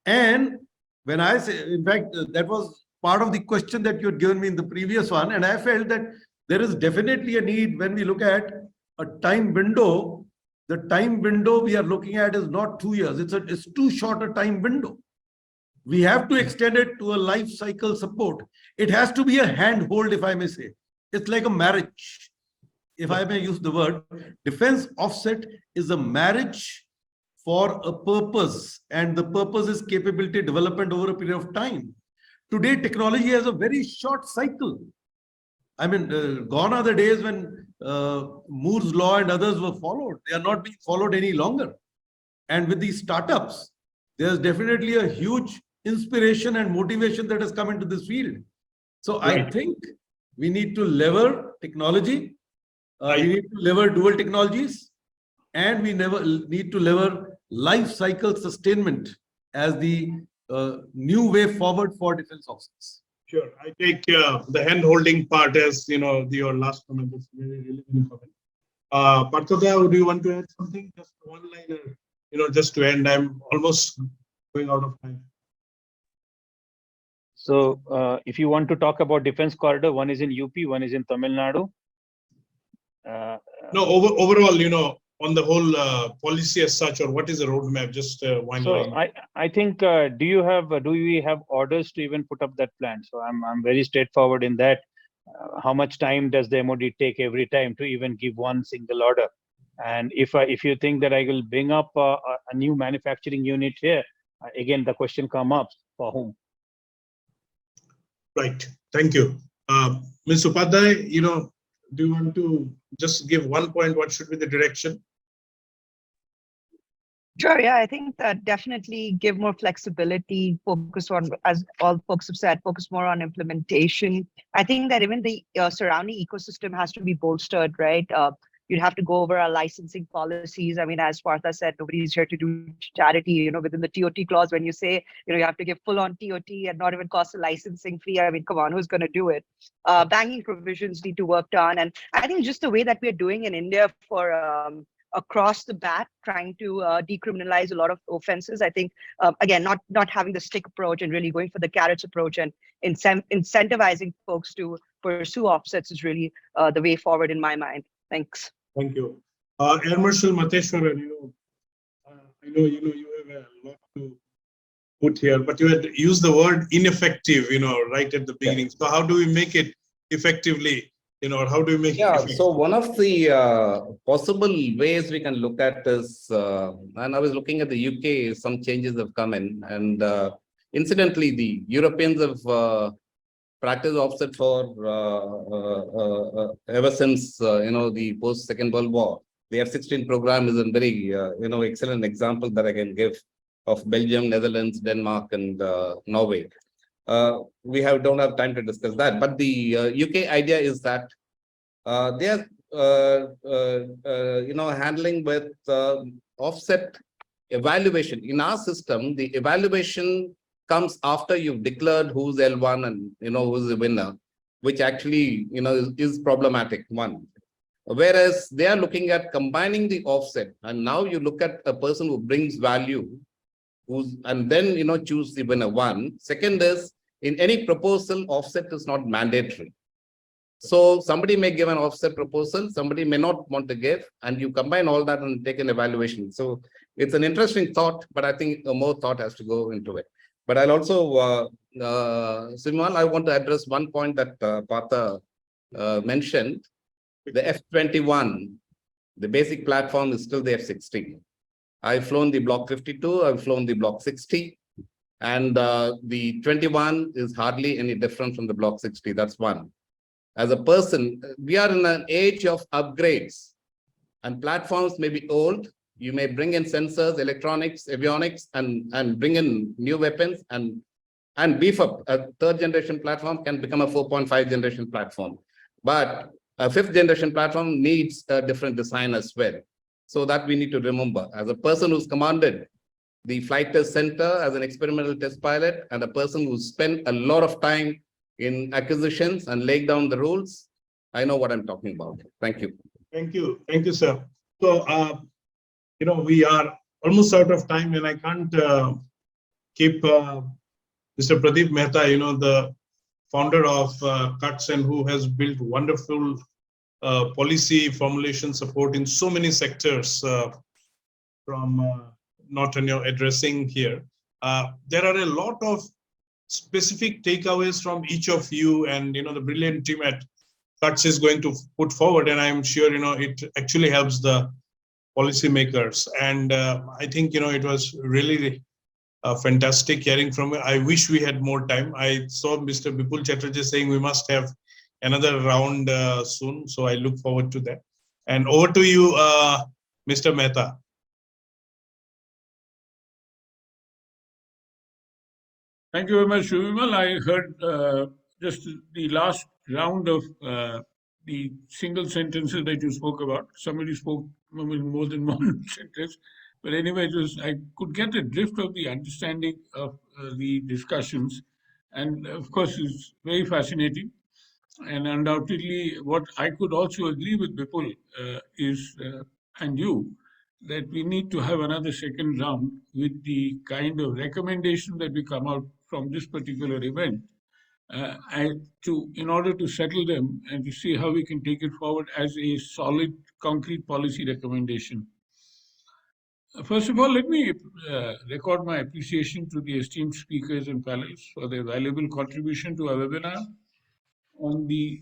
And when I say, in fact, that was part of the question that you had given me in the previous one, and I felt that there is definitely a need when we look at a time window. The time window we are looking at is not 2 years. It's too short a time window. We have to extend it to a life cycle support. It has to be a handhold, if I may say. It's like a marriage. If I may use the word, defense offset is a marriage for a purpose, and the purpose is capability development over a period of time. Today, technology has a very short cycle. I mean, gone are the days when Moore's law and others were followed. They are not being followed any longer. And with these startups, there's definitely a huge inspiration and motivation that has come into this field. So I think we need to lever technology. We need to lever dual technologies, and we need to lever life cycle sustainment as the new way forward for defense offsets. Sure. I take the hand-holding part as, your last comment. It's very relevant comment. Partha, do you want to add something? Just one liner, just to end. I'm almost going out of time. So if you want to talk about defense corridor, one is in UP, one is in Tamil Nadu. No, overall, on the whole policy as such, or what is the roadmap? Just one line. So I think, do we have orders to even put up that plan? So I'm very straightforward in that. How much time does the MOD take every time to even give one single order? And if you think that I will bring up a new manufacturing unit here, again the question comes up, for whom? Right. Thank you. Ms. Upadhyaya, do you want to just give one point? What should be the direction? Sure. Yeah, I think that definitely give more flexibility, focus on, as all folks have said, focus more on implementation. I think that even the surrounding ecosystem has to be bolstered, right? You'd have to go over our licensing policies. I mean, as Partha said, nobody's here to do charity, within the TOT clause, when you say, you have to give full on TOT and not even cost a licensing fee. I mean, come on, who's going to do it? Banking provisions need to work on. And I think just the way that we're doing in India for across the bat, trying to decriminalize a lot of offenses. I think, again, not having the stick approach and really going for the carrots approach and incentivizing folks to pursue offsets is really the way forward in my mind. Thanks. Thank you. Air Marshal Matheswaran, I know you have a lot to put here, but you had used the word ineffective, right at the beginning. So how do we make it effectively? How do we make it effective? So one of the possible ways we can look at is, and I was looking at the UK, some changes have come in, and incidentally, the Europeans have practiced offset for ever since the post Second World War. The F-16 program is a very excellent example that I can give of Belgium, Netherlands, Denmark, and Norway. We don't have time to discuss that, but the UK idea is that they are handling with offset evaluation. In our system, the evaluation comes after you've declared who's L1 and who's the winner, which actually is problematic, one. Whereas they are looking at combining the offset, and now you look at a person who brings value, and then choose the winner. One. Second is, in any proposal, offset is not mandatory. So somebody may give an offset proposal, somebody may not want to give, and you combine all that and take an evaluation. So it's an interesting thought, but I think more thought has to go into it. But I'll also, Subimal, I want to address one point that Partha mentioned. The F-21, the basic platform is still the F-16. I've flown the Block 52, I've flown the Block 60, and the 21 is hardly any different from the Block 60. That's one. As a person, we are in an age of upgrades, and platforms may be old. You may bring in sensors, electronics, avionics, and bring in new weapons and beef up. A third generation platform can become a 4.5 generation platform. But a fifth generation platform needs a different design as well. So that we need to remember. As a person who's commanded the flight test center as an experimental test pilot, and a person who's spent a lot of time in acquisitions and laying down the rules, I know what I'm talking about. Thank you. Thank you. Thank you, sir. So, we are almost out of time, and I can't keep Mr. Pradeep Mehta, the founder of CUTS, and who has built wonderful policy formulation support in so many sectors from not addressing here. There are a lot of specific takeaways from each of you, and the brilliant team at cuts is going to put forward, and I'm sure it actually helps the policymakers. And I think it was really fantastic hearing from you. I wish we had more time. I saw Mr. Bipul Chatterjee saying we must have another round soon, so I look forward to that. And over to you, Mr. Mehta. Thank you very much, Subimal. I heard just the last round of the single sentences that you spoke about. Somebody spoke more than one sentence. But anyway, I could get the drift of the understanding of the discussions. And of course, it's very fascinating. And undoubtedly, what I could also agree with Bipul is, and you, that we need to have another second round with the kind of recommendation that we come out from this particular event, in order to settle them and to see how we can take it forward as a solid, concrete policy recommendation. First of all, let me record my appreciation to the esteemed speakers and panelists for their valuable contribution to our webinar on the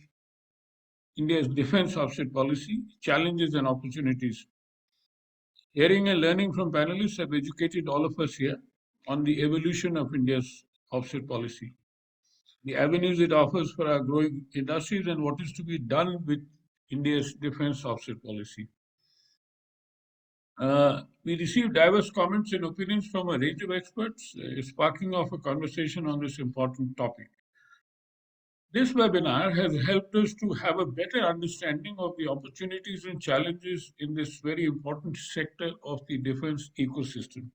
India's defense offset policy, challenges and opportunities. Hearing and learning from panelists have educated all of us here on the evolution of India's offset policy, the avenues it offers for our growing industries, and what is to be done with India's defense offset policy. We received diverse comments and opinions from a range of experts, sparking off a conversation on this important topic. This webinar has helped us to have a better understanding of the opportunities and challenges in this very important sector of the defense ecosystem.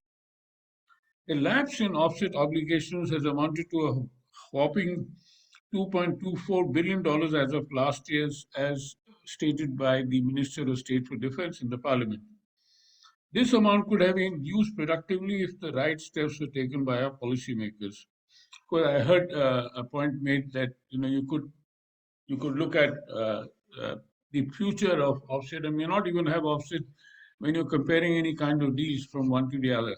The lapse in offset obligations has amounted to a whopping $2.24 billion as of last year, as stated by the Minister of State for Defense in the Parliament. This amount could have been used productively if the right steps were taken by our policymakers. Of course, I heard a point made that you could look at the future of offset, and may not even have offset when you're comparing any kind of deals from one to the other.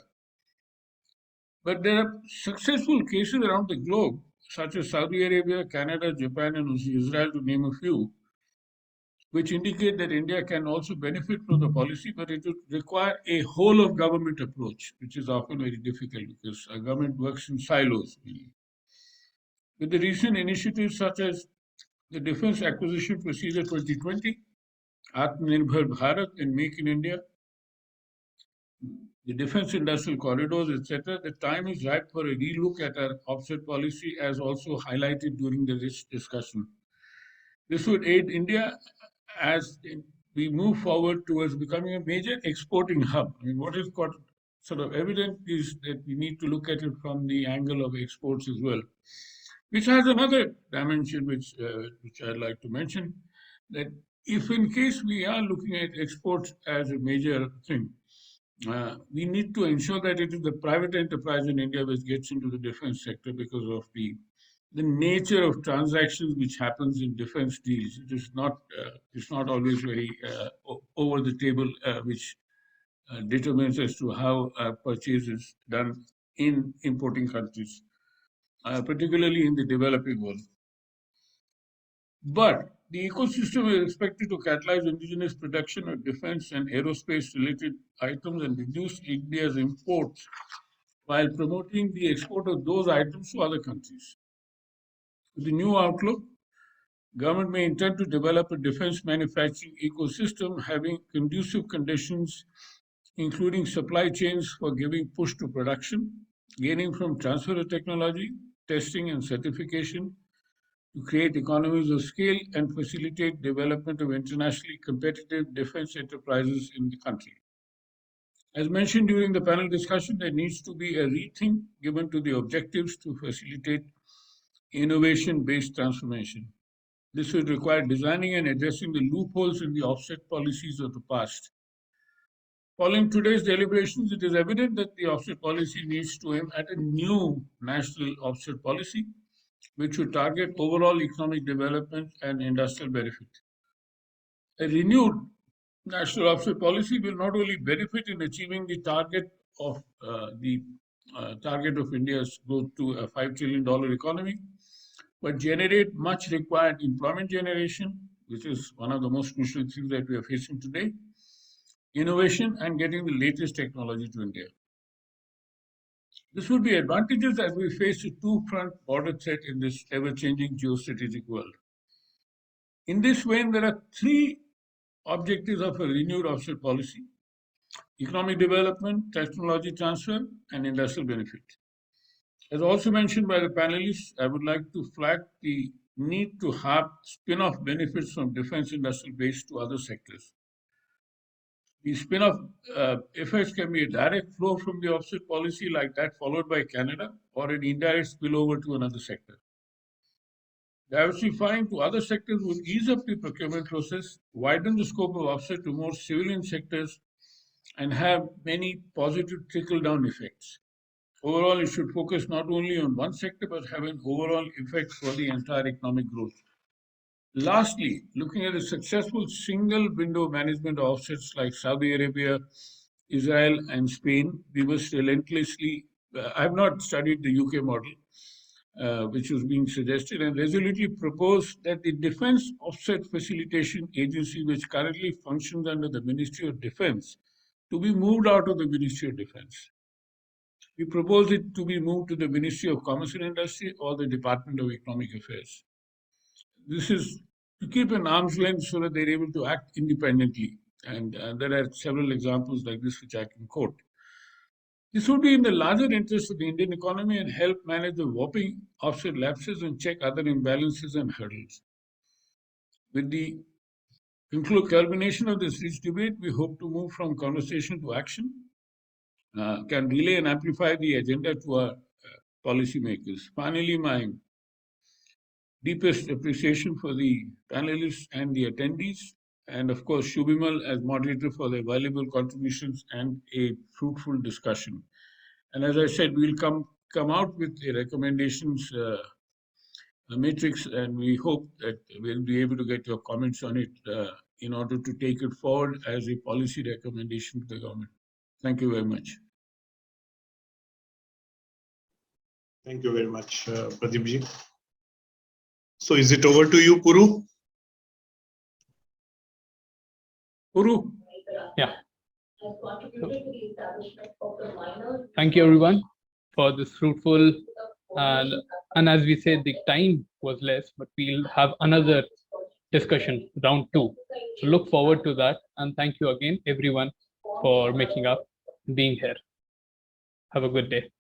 But there are successful cases around the globe, such as Saudi Arabia, Canada, Japan, and Israel, to name a few, which indicate that India can also benefit from the policy, but it would require a whole of government approach, which is often very difficult because our government works in silos. With the recent initiatives such as the Defense Acquisition Procedure 2020, Atmanirbhar Bharat and Make in India, the defense industrial corridors, etc., the time is ripe for a relook at our offset policy, as also highlighted during this discussion. This would aid India as we move forward towards becoming a major exporting hub. I mean, what is got sort of evident is that we need to look at it from the angle of exports as well, which has another dimension which I'd like to mention, that if in case we are looking at exports as a major thing, we need to ensure that it is the private enterprise in India which gets into the defense sector, because of the nature of transactions which happens in defense deals. It's not always very over the table, which determines as to how purchase is done in importing countries, particularly in the developing world. But the ecosystem is expected to catalyze indigenous production of defense and aerospace related items and reduce India's imports while promoting the export of those items to other countries. With the new outlook, government may intend to develop a defense manufacturing ecosystem having conducive conditions, including supply chains for giving push to production, gaining from transfer of technology, testing and certification, to create economies of scale and facilitate development of internationally competitive defense enterprises in the country. As mentioned during the panel discussion, there needs to be a rethink given to the objectives to facilitate innovation-based transformation. This would require designing and addressing the loopholes in the offset policies of the past. Following today's deliberations, it is evident that the offset policy needs to aim at a new national offset policy, which would target overall economic development and industrial benefit. A renewed national offset policy will not only benefit in achieving the target of India's growth to a $5 trillion economy, but generate much required employment generation, which is one of the most crucial things that we are facing today, innovation and getting the latest technology to India. This would be advantages as we face a two-front border threat in this ever-changing geostrategic world. In this vein, there are three objectives of a renewed offset policy: economic development, technology transfer, and industrial benefit. As also mentioned by the panelists, I would like to flag the need to have spin-off benefits from defense industrial base to other sectors. The spin-off effects can be a direct flow from the offset policy like that followed by Canada, or an indirect spillover to another sector. Diversifying to other sectors would ease up the procurement process, widen the scope of offset to more civilian sectors, and have many positive trickle-down effects. Overall, it should focus not only on one sector, but have an overall effect for the entire economic growth. Lastly, looking at the successful single window management of offsets like Saudi Arabia, Israel, and Spain, we must relentlessly, I have not studied the UK model, which was being suggested, and resolutely propose that the Defense Offset Facilitation Agency, which currently functions under the Ministry of Defense, to be moved out of the Ministry of Defense. We propose it to be moved to the Ministry of Commerce and Industry or the Department of Economic Affairs. This is to keep an arm's length so that they're able to act independently. And there are several examples like this which I can quote. This would be in the larger interest of the Indian economy and help manage the whopping offset lapses and check other imbalances and hurdles. With the culmination of this rich debate, we hope to move from conversation to action, can relay and amplify the agenda to our policymakers. Finally, my deepest appreciation for the panelists and the attendees, and of course, Subimal as moderator for their valuable contributions and a fruitful discussion. And as I said, we'll come out with the recommendations matrix, and we hope that we'll be able to get your comments on it in order to take it forward as a policy recommendation to the government. Thank you very much. Thank you very much, Pradeep ji. So is it over to you, Puru? Puru? Yeah. Thank you, everyone, for this fruitful, and as we said, the time was less, but we'll have another discussion, round 2. So look forward to that, and thank you again, everyone, for making up, being here. Have a good day.